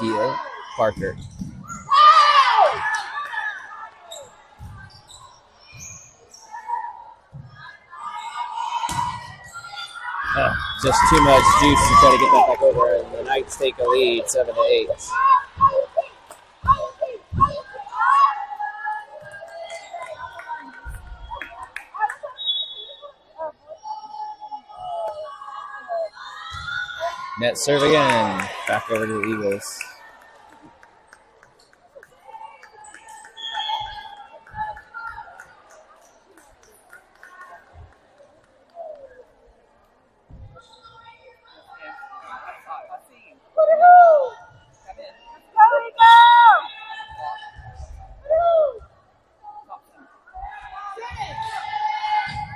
Kia, Parker. Just too much juice to try to get that back over, and the Knights take a lead, 7-8. Net serve again. Back over to the Eagles.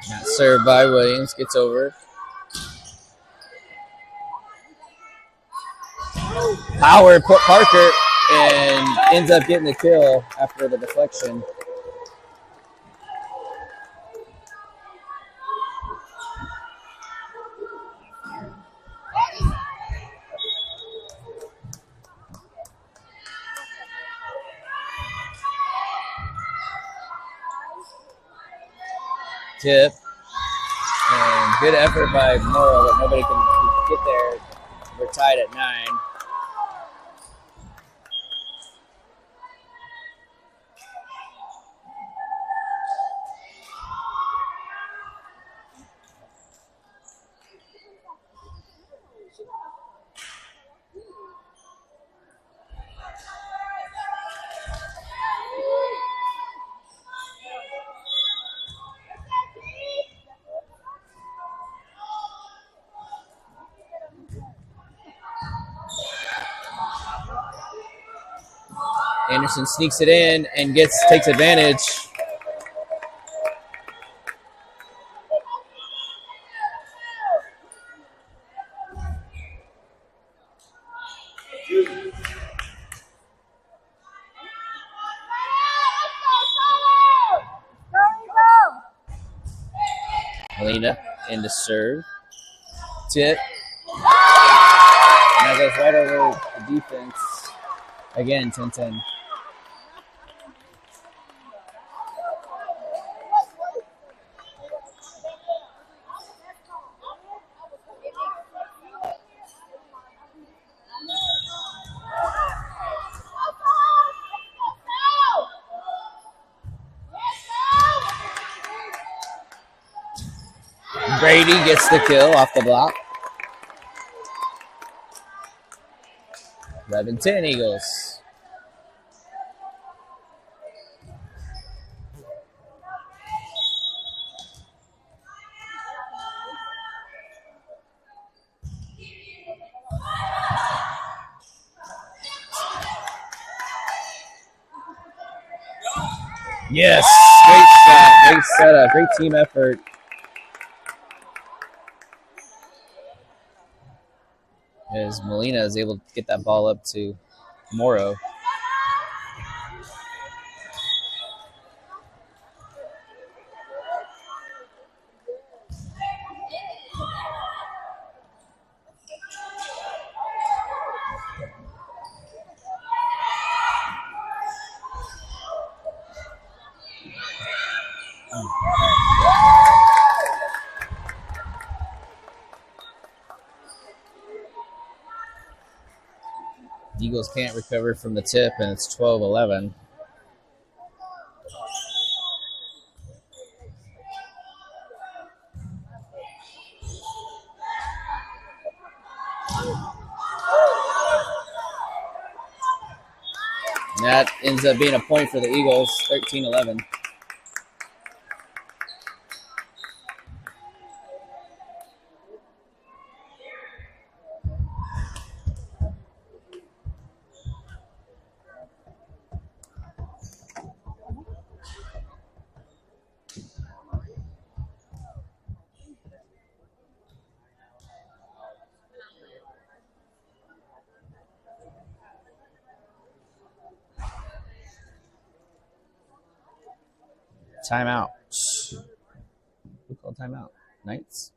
Net serve by Williams. Gets over. Howard put Parker and ends up getting the kill after the deflection. Tip. And good effort by Morrow, but nobody can get there. We're tied at 9. Anderson sneaks it in and takes advantage. Molina into serve. Tip. And that goes right over the defense. Again, 10-10. Brady gets the kill off the block. 11-10 Eagles. Yes, great shot, great setup, great team effort. As Molina is able to get that ball up to Morrow. Eagles can't recover from the tip, and it's 12-11. That ends up being a point for the Eagles, 13-11. Timeout. Who called timeout? Knights?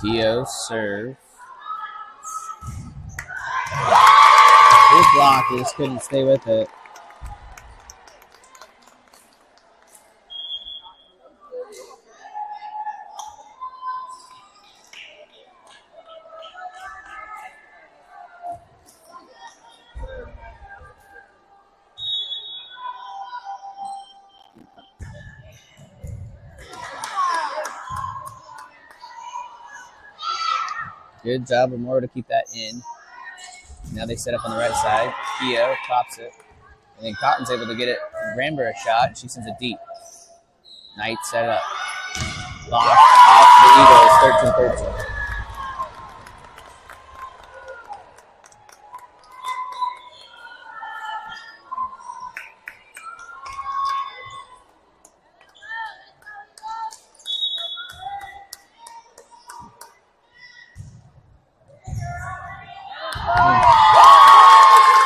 Dio serve. Good block. He just couldn't stay with it. Good job of Moore to keep that in. Now they set up on the right side. Keo tops it. And then Cotton's able to get it. Ramber a shot. She sends it deep. Knight set up. Block off the Eagles, 13-13.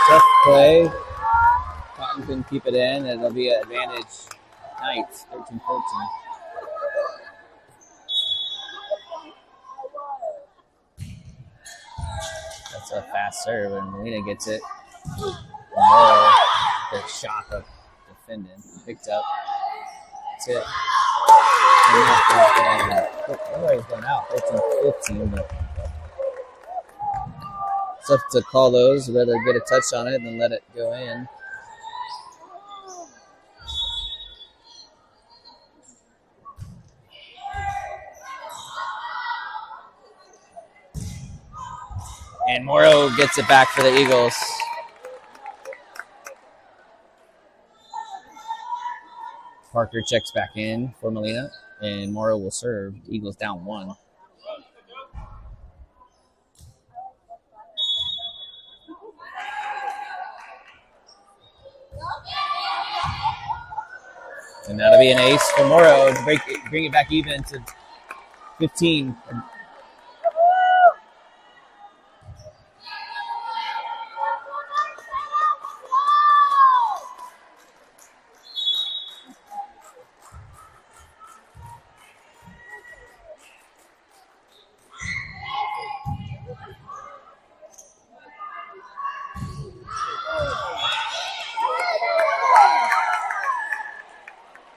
Tough play. Cotton couldn't keep it in, and it'll be an advantage. Knights, 13-14. That's a fast serve, and Melina gets it. Moore, the shock of defending. Picked up. Tip. Nobody's going out. 13-15, but tough to call those. Rather get a touch on it than let it go in. And Morrow gets it back for the Eagles. Parker checks back in for Melina, and Morrow will serve. Eagles down 1. And that'll be an ace for Morrow to bring it back even to 15.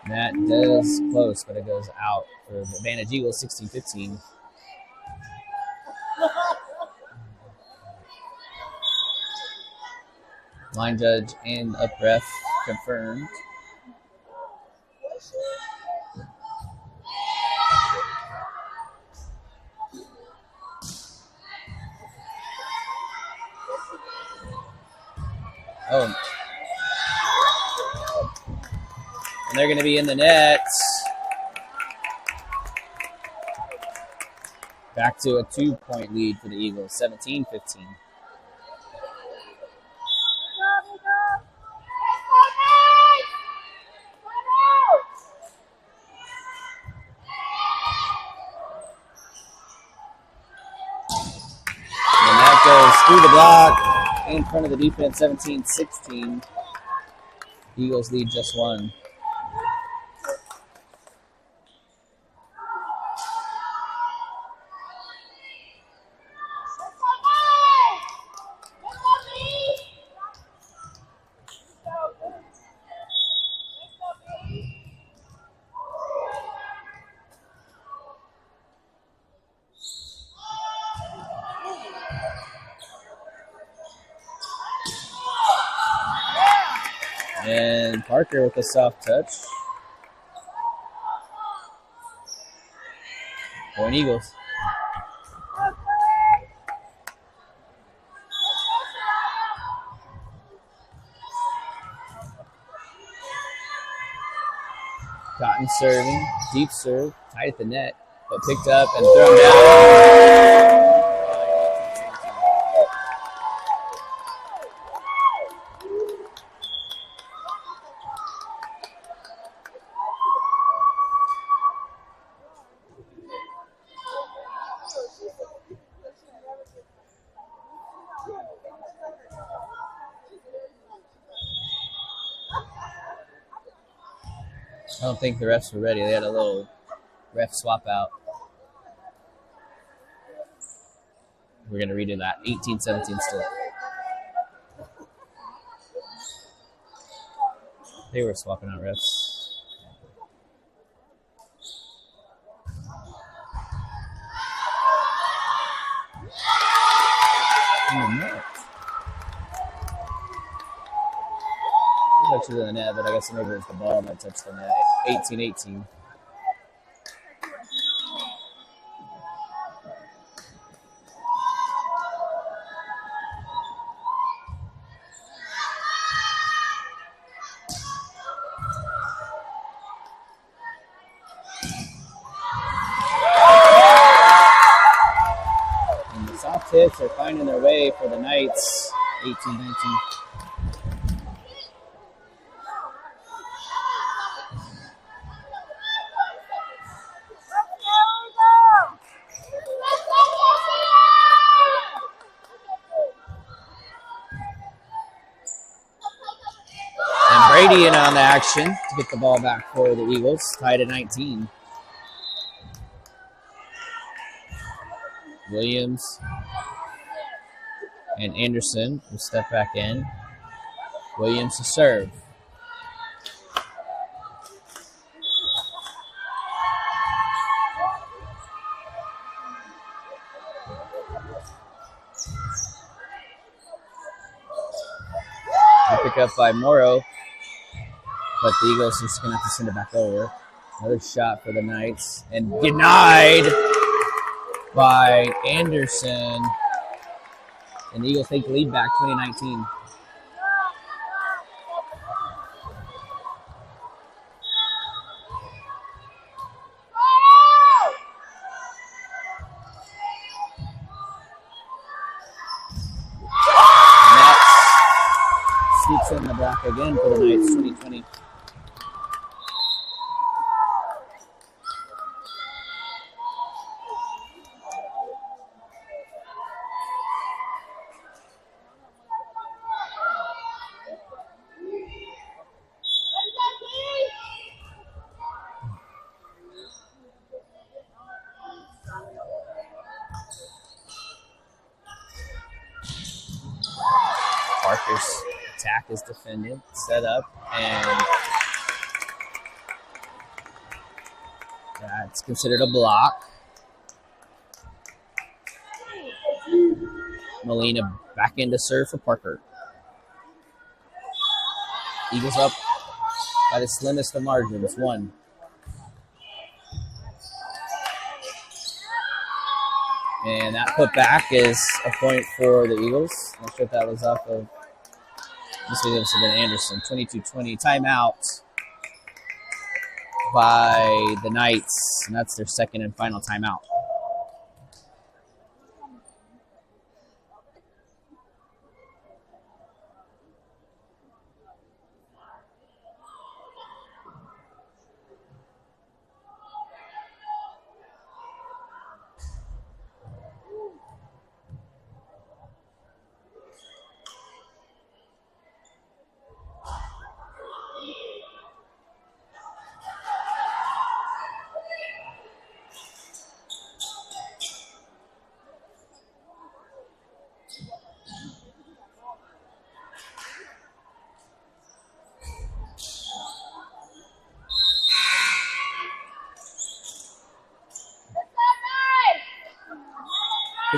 That does close, but it goes out for the advantage Eagles, 16-15. Line judge and up ref confirmed. Oh. And they're going to be in the nets. Back to a 2-point lead for the Eagles, 17-15. through the block in front of the defense, 17-16. Eagles lead just one. And Parker with a soft touch. Point Eagles. Cotton serving, deep serve, tight at the net, but picked up and thrown down. I don't think the refs were ready. They had a little ref swap out. We're going to redo that. 18-17 still. They were swapping out refs. In the net. Touches in the net, but I guess maybe it was the ball that touched the net. 18-18. And the soft hits are finding their way for the Knights. 18-19. Brady in on the action to get the ball back for the Eagles, tied at 19. Williams and Anderson will step back in. Williams to serve. Pick up by Morrow. But the Eagles are just going to have to send it back over. Another shot for the Knights. And denied by Anderson. And the Eagles take the lead back, 2019. And that sneaks in the block again for the Knights, 2020. Parker's attack is defended, set up, and that's considered a block. Molina back in to serve for Parker. Eagles up by the slimmest of margins, 1. And that put back is a point for the Eagles. Not sure if that was off of, this would have been Anderson. 22-20 timeout by the Knights, and that's their second and final timeout.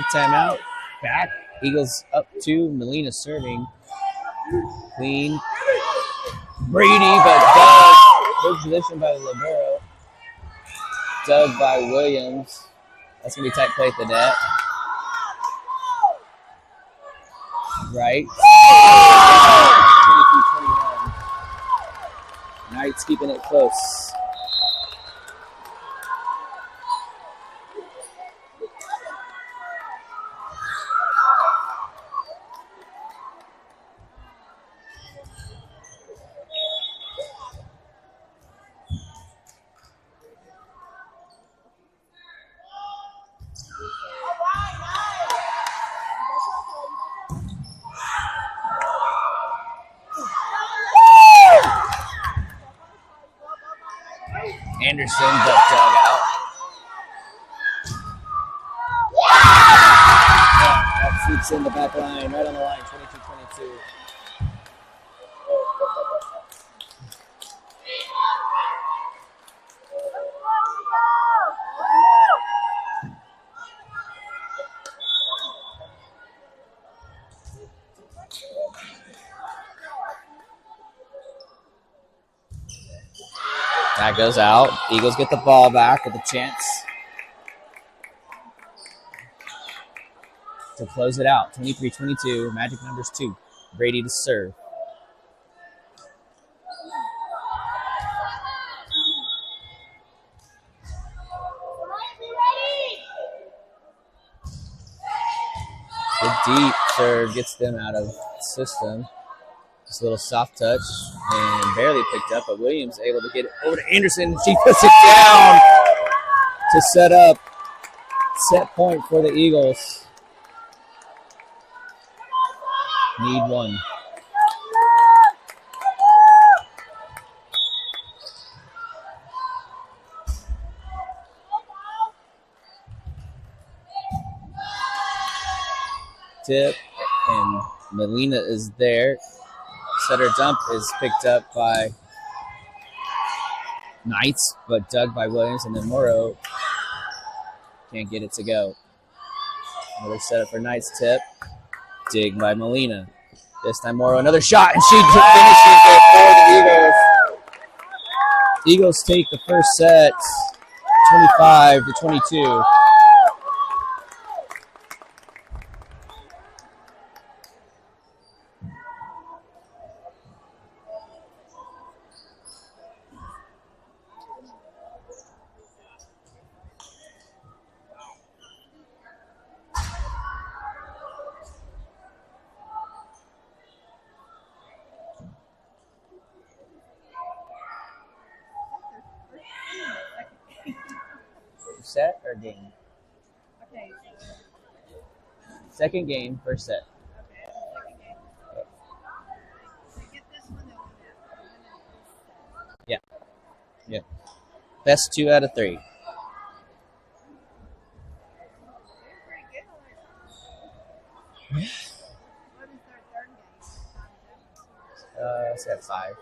Quick timeout. Back. Eagles up 2. Melina serving. Clean. Brady, but Doug. Good position by the libero. Dug by Williams. That's going to be tight play at the net. Right. 22-21. Knights keeping it close. Anderson, but dug out. That shoots in the back line, right on the line, 22-22. That goes out. Eagles get the ball back with a chance to close it out. 23-22. Magic numbers 2. Brady to serve. The deep serve gets them out of system. Just a little soft touch and barely picked up, but Williams able to get it over to Anderson. She puts it down to set up set point for the Eagles. Need one. Tip, and Melina is there. Setter dump is picked up by Knights, but dug by Williams, and then Morrow can't get it to go. Another setup for Knights tip. Dig by Melina. This time Morrow, another shot, and she finishes it for the Eagles. Eagles take the first set, 25-22. Set or game?
Okay.
Second game, first set.
Okay. Second game. They get this one, they'll win it.
Yeah. Best 2 out of 3.
They're pretty good on it. What is their third game?
It's at 5.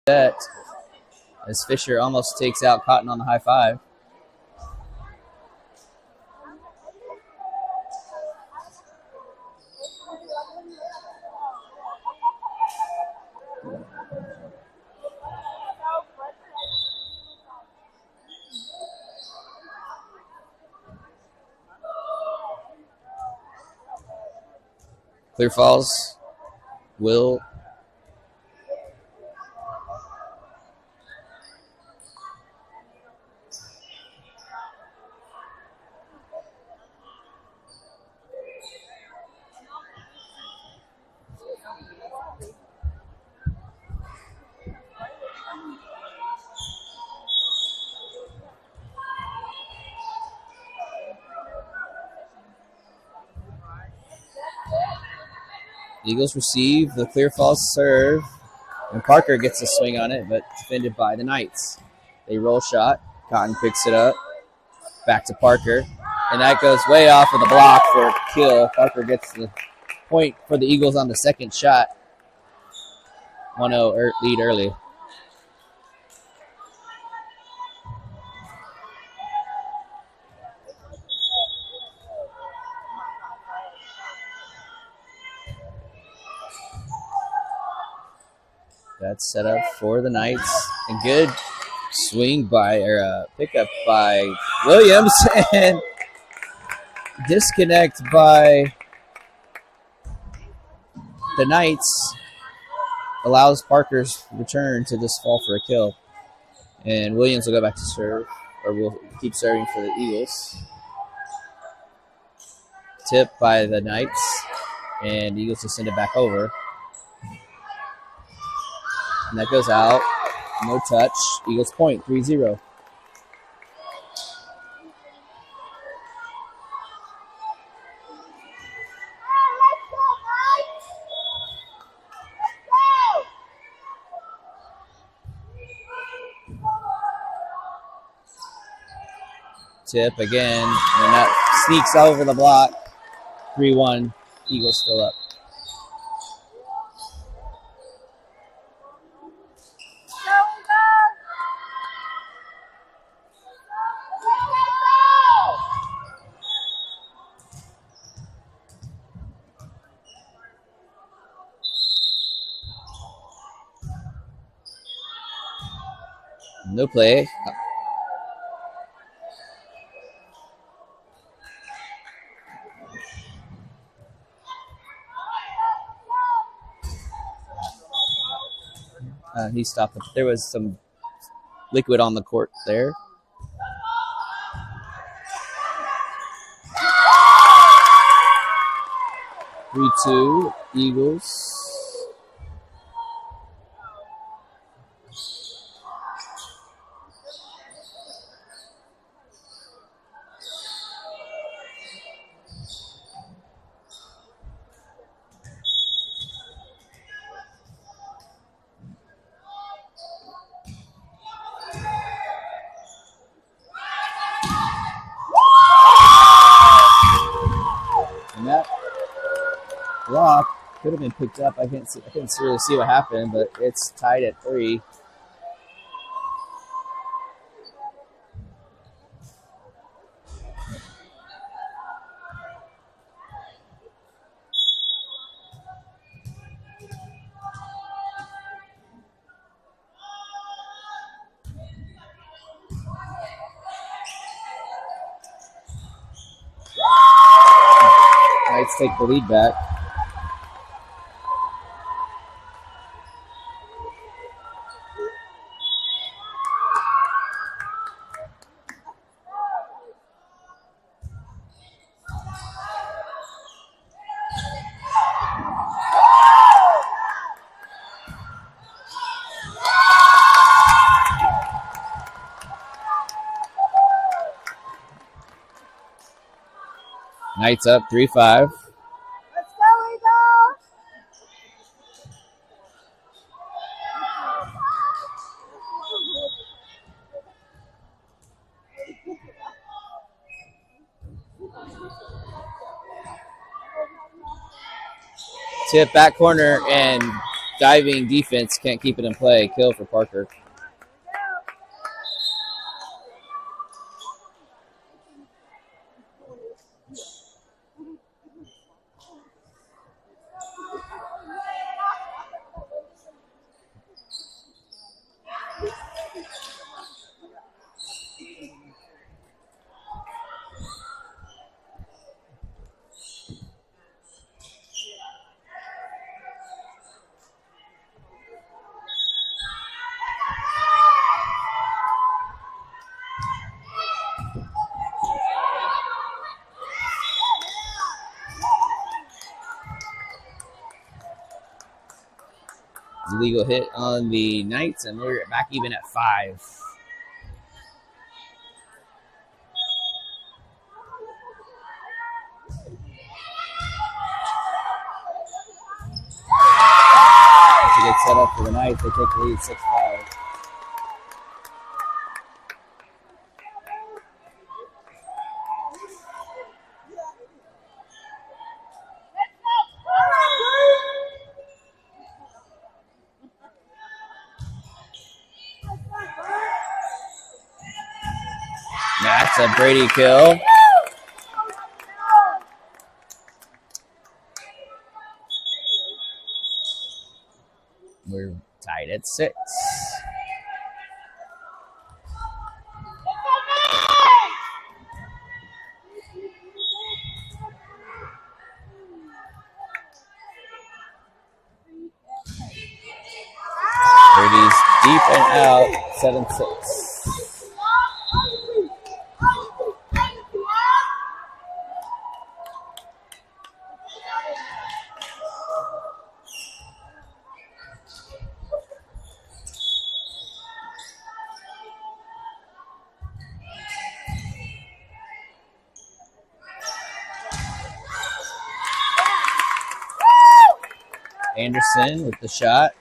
Set as Fisher almost takes out Cotton on the high five. Clear Falls will Eagles receive the Clear Falls serve, and Parker gets a swing on it, but defended by the Knights. They roll shot. Cotton picks it up. Back to Parker, and that goes way off of the block for a kill. Parker gets the point for the Eagles on the second shot. 1-0 lead early. That's set up for the Knights. And good swing by, or pickup by Williams, and disconnect by the Knights allows Parker's return to this fall for a kill. And Williams will go back to serve, or will keep serving for the Eagles. Tip by the Knights, and Eagles will send it back over. And that goes out. No touch. Eagles point, 3-0. Tip again, and that sneaks over the block. 3-1. Eagles still up. No play. He stopped. There was some liquid on the court there. Three, 2 Eagles. Block could have been picked up. I couldn't really see what happened, but it's tied at 3. Knights take the lead back. Knights up 3-5.
Let's go, Eagles!
Tip back corner, and diving defense can't keep it in play. Kill for Parker. Illegal hit on the Knights, and we're back even at 5. To get set up for the Knights, they take the lead 6-5. That's a Brady kill. We're tied at 6. Brady's deep and out, 7-6. Anderson with the shot.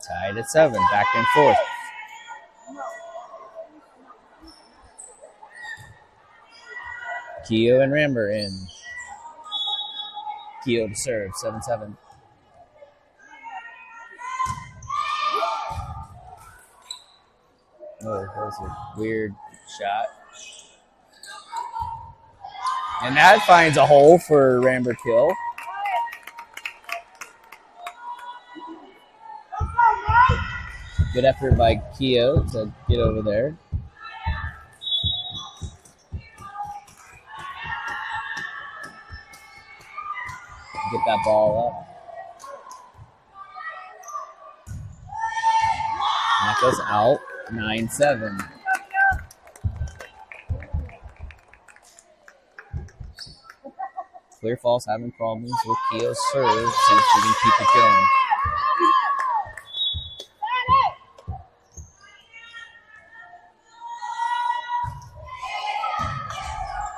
Tied at 7, back and forth. Keogh and Ramber in. Keogh to serve, 7-7. Oh, that was a weird shot. And that finds a hole for Ramber kill. Good effort by Keogh to get over there. Get that ball up. And that goes out, 9-7. Clear Falls having problems with Keogh's serve. See if she can keep it going.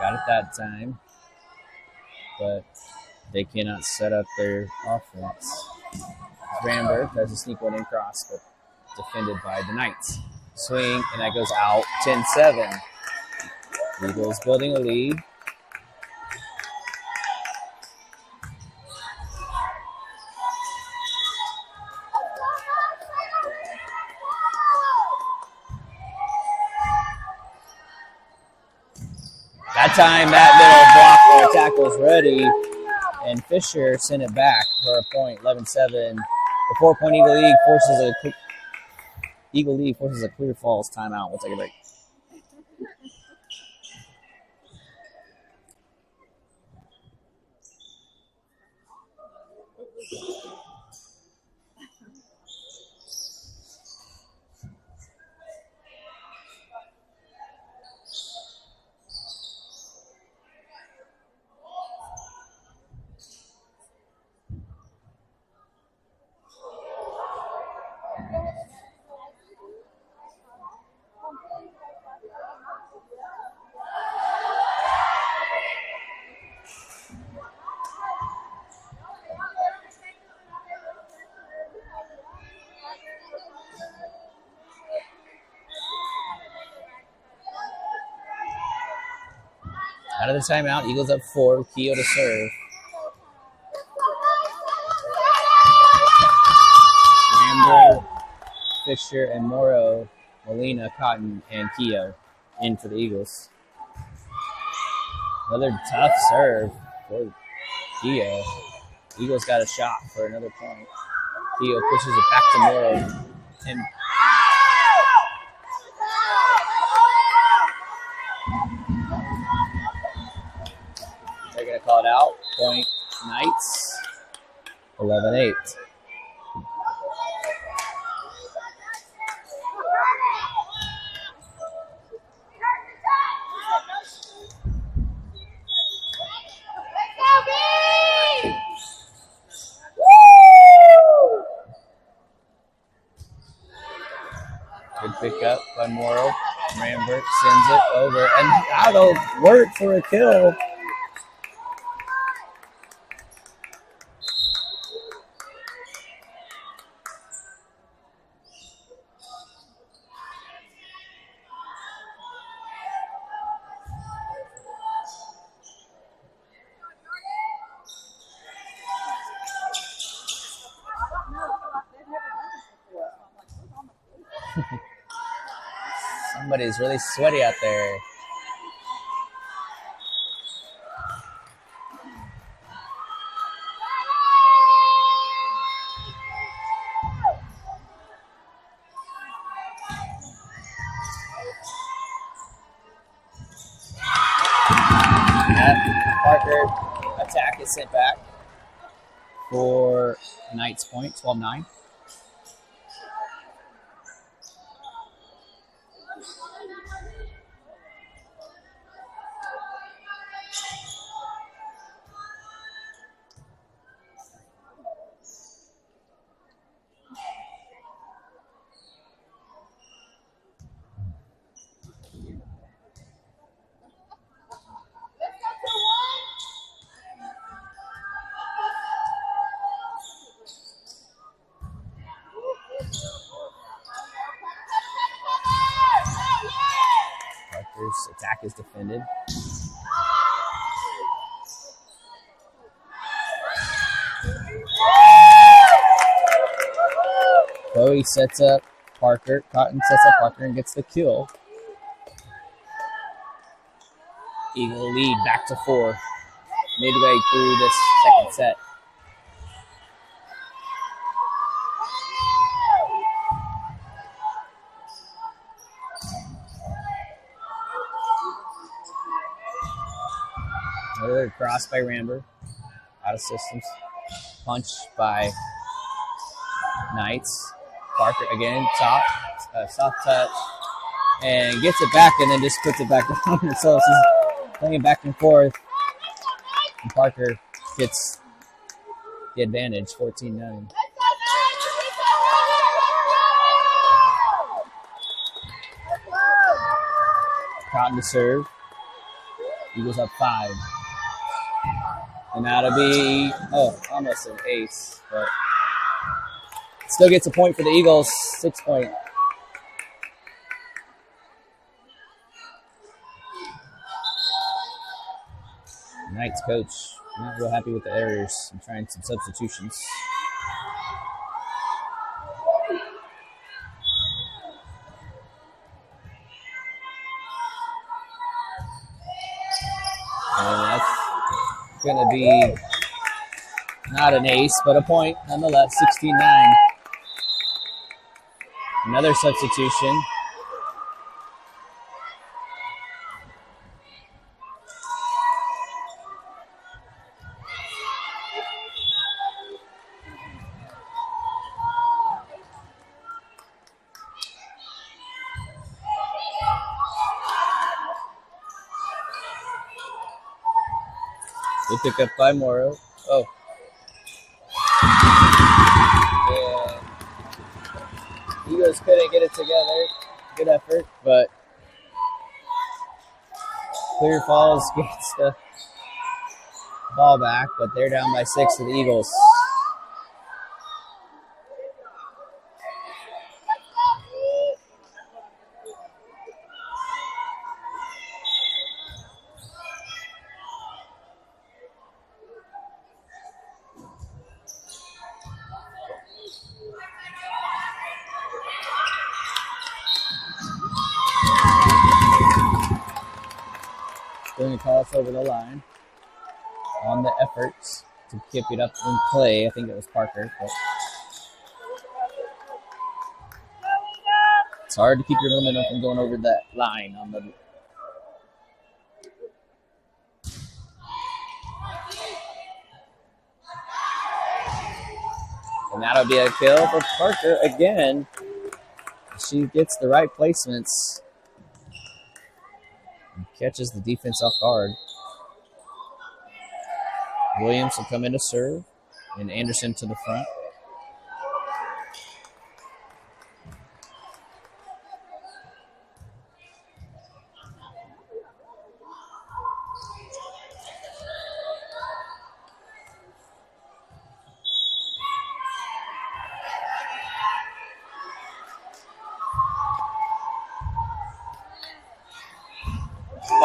Got it that time. But they cannot set up their offense. Ramber tries to sneak one in cross, but defended by the Knights. Swing, and that goes out, 10-7. Eagles building a lead. That time, that middle block tackle is ready, and Fisher sent it back for a point, 11-7. The 4-point Eagle lead forces a Clear Falls timeout. We'll take a break. Out of the timeout, Eagles up 4. Keogh to serve. Ramber, Fisher, and Morrow, Molina, Cotton, and Keogh in for the Eagles. Another tough serve for Keogh. Eagles got a shot for another point. Keogh pushes it back to Morrow. And they're going to call it out. Point Knights. 11-8. Good pickup by Morrow. Rambert sends it over, and that'll work for a kill. Somebody's really sweaty out there. That Parker attack is sent back for Knights point, 12-9. Parker's attack is defended. Bowie sets up Parker. Cotton sets up Parker and gets the kill. Eagle lead back to 4. Midway through this second set. Another cross by Ramber. Out of systems. Punch by Knights. Parker again, top, soft touch, and gets it back and then just puts it back down. So she's playing back and forth. And Parker gets the advantage, 14-9. Cotton to serve. Eagles up 5. And that'll be, almost an ace, but still gets a point for the Eagles, 6 point. Knights coach not real happy with the errors and trying some substitutions. And that's going to be not an ace, but a point nonetheless, 16-9. Another substitution. Good pick up by Morrow. Oh. And Eagles couldn't get it together. Good effort, but Clear Falls gets the ball back, but they're down by 6 to the Eagles. Going to call us over the line on the efforts to keep it up in play. I think it was Parker. But it's hard to keep your momentum from going over that line on the. And that'll be a kill for Parker again. She gets the right placements and catches the defense off guard. Williams will come in to serve, and Anderson to the front.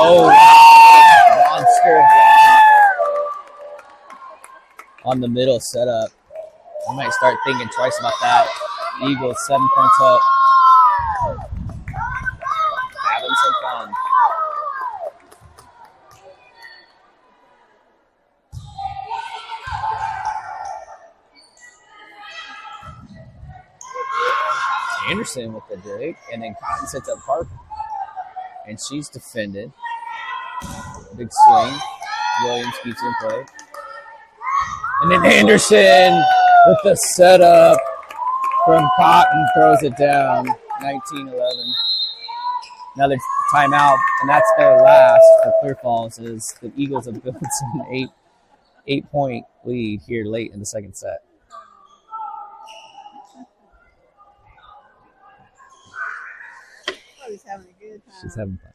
Oh, monster block on the middle setup. I might start thinking twice about that. Eagles 7 points up. Having some fun. Anderson with the dig, and then Cotton sets up Parker. And she's defended. Big swing. Williams keeps in play. And then Anderson with the setup from Cotton throws it down. 19-11. Another timeout, and that's their last for Clear Falls, as the Eagles have built an 8-point lead here late in the second set.
She's having a good time.
She's having fun.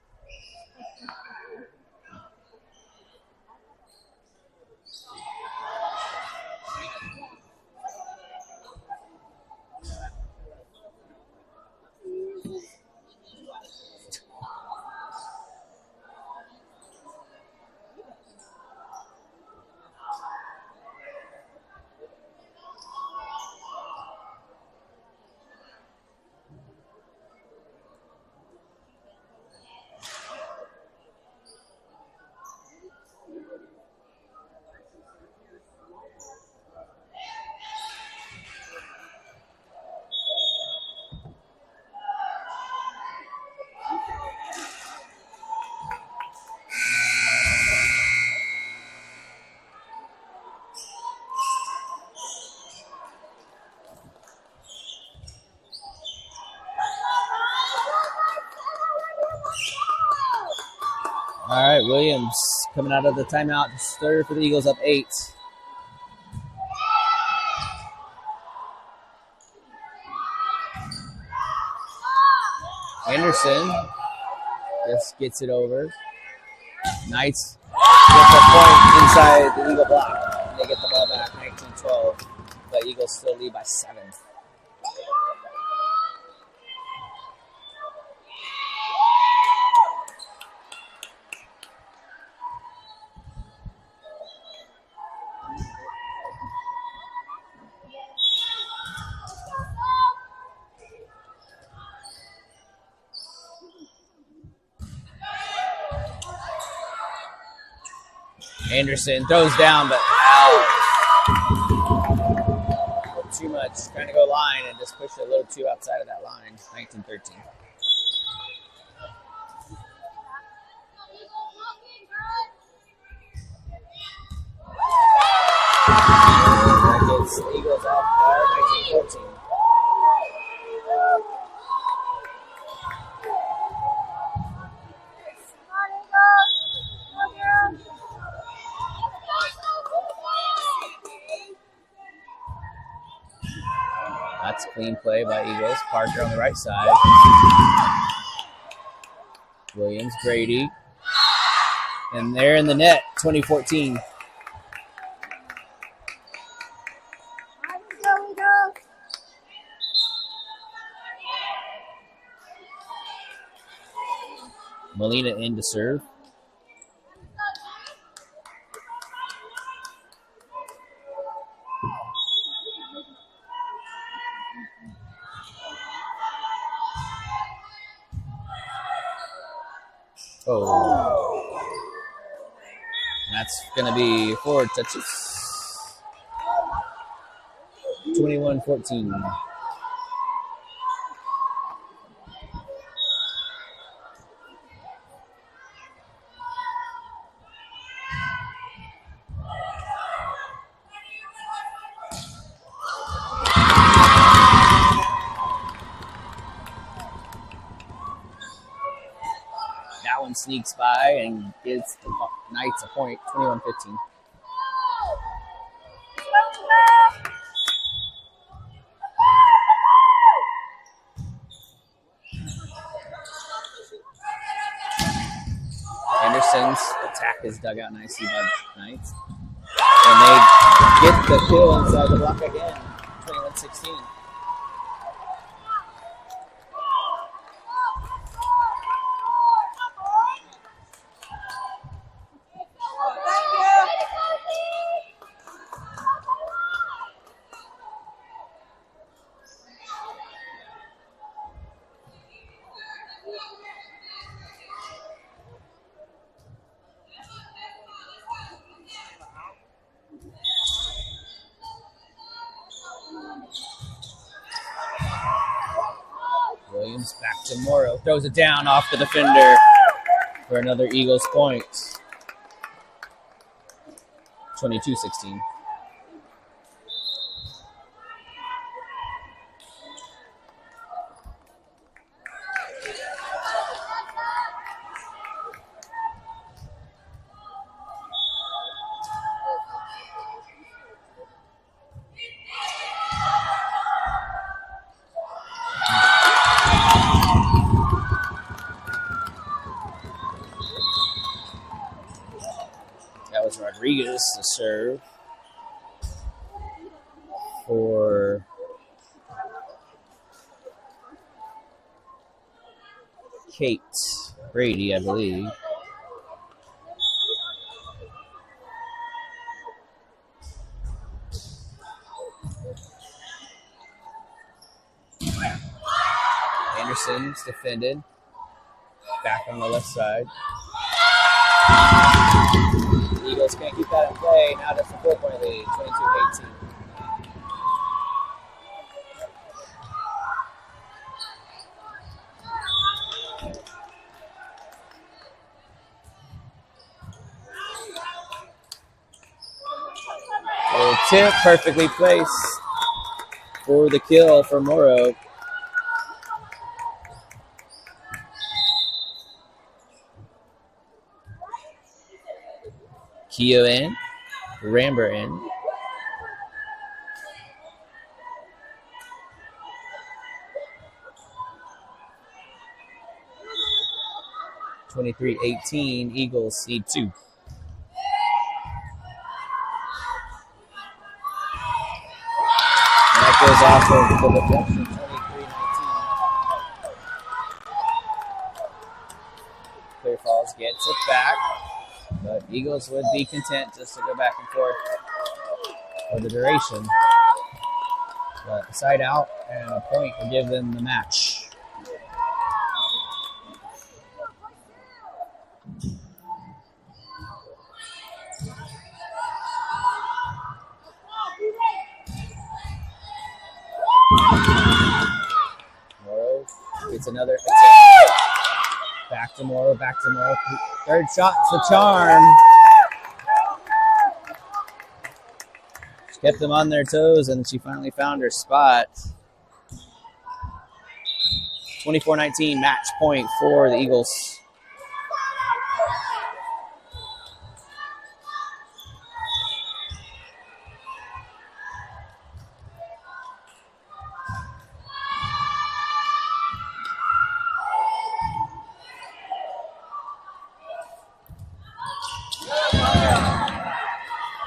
All right, Williams coming out of the timeout to serve for the Eagles, up 8. Anderson just gets it over. Knights gets a point inside the Eagle block. And they get the ball back, 19-12. The Eagles still lead by 7. Anderson throws down, but out. Too much. Trying to go line and just push it a little too outside of that line. 19-13. That gets the Eagles off there. 19-14. That's a clean play by Eagles. Parker on the right side. Williams, Brady. And they're in the net, 2014. Molina in to serve. Oh. That's going to be 4 touches. 21-14. That one sneaks by and gives the Knights a point, 21-15. Anderson's attack is dug out nicely by the Knights. And they get the kill inside the block again, 21-16. Williams back to Morrow. Throws it down off the defender for another Eagles point. 22-16. That was Rodriguez to serve for Kate Brady, I believe. Anderson's defended. Back on the left side. The Eagles can't keep that in play. Now that's a 4-point lead, 22-18. A tip perfectly placed for the kill for Morrow. Keogh in, Ramber in. (23-18). Eagles need 2. And that goes off of the deflection. 23-19. Clear Falls gets it back. But Eagles would be content just to go back and forth for the duration. But a side out and a point will give them the match. Morrow gets another attack. Back to Morrow, back to Morrow. Third shot's the charm. She kept them on their toes, and she finally found her spot. 24-19, match point for the Eagles.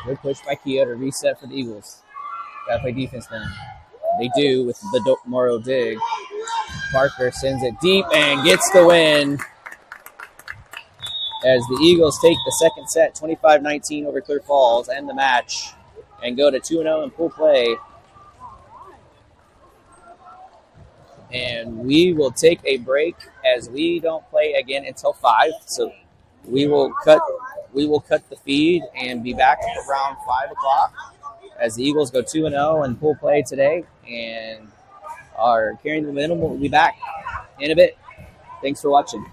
Good push by Keogh to reset for the Eagles. Gotta play defense then. They do with the Morrow dig. Parker sends it deep and gets the win as the Eagles take the second set, 25-19 over Clear Falls, and the match, and go to 2-0 in pool play. And we will take a break as we don't play again until 5. So we will cut we will cut the feed and be back around 5 o'clock as the Eagles go 2-0 in pool play today and are carrying the momentum. We'll be back in a bit. Thanks for watching.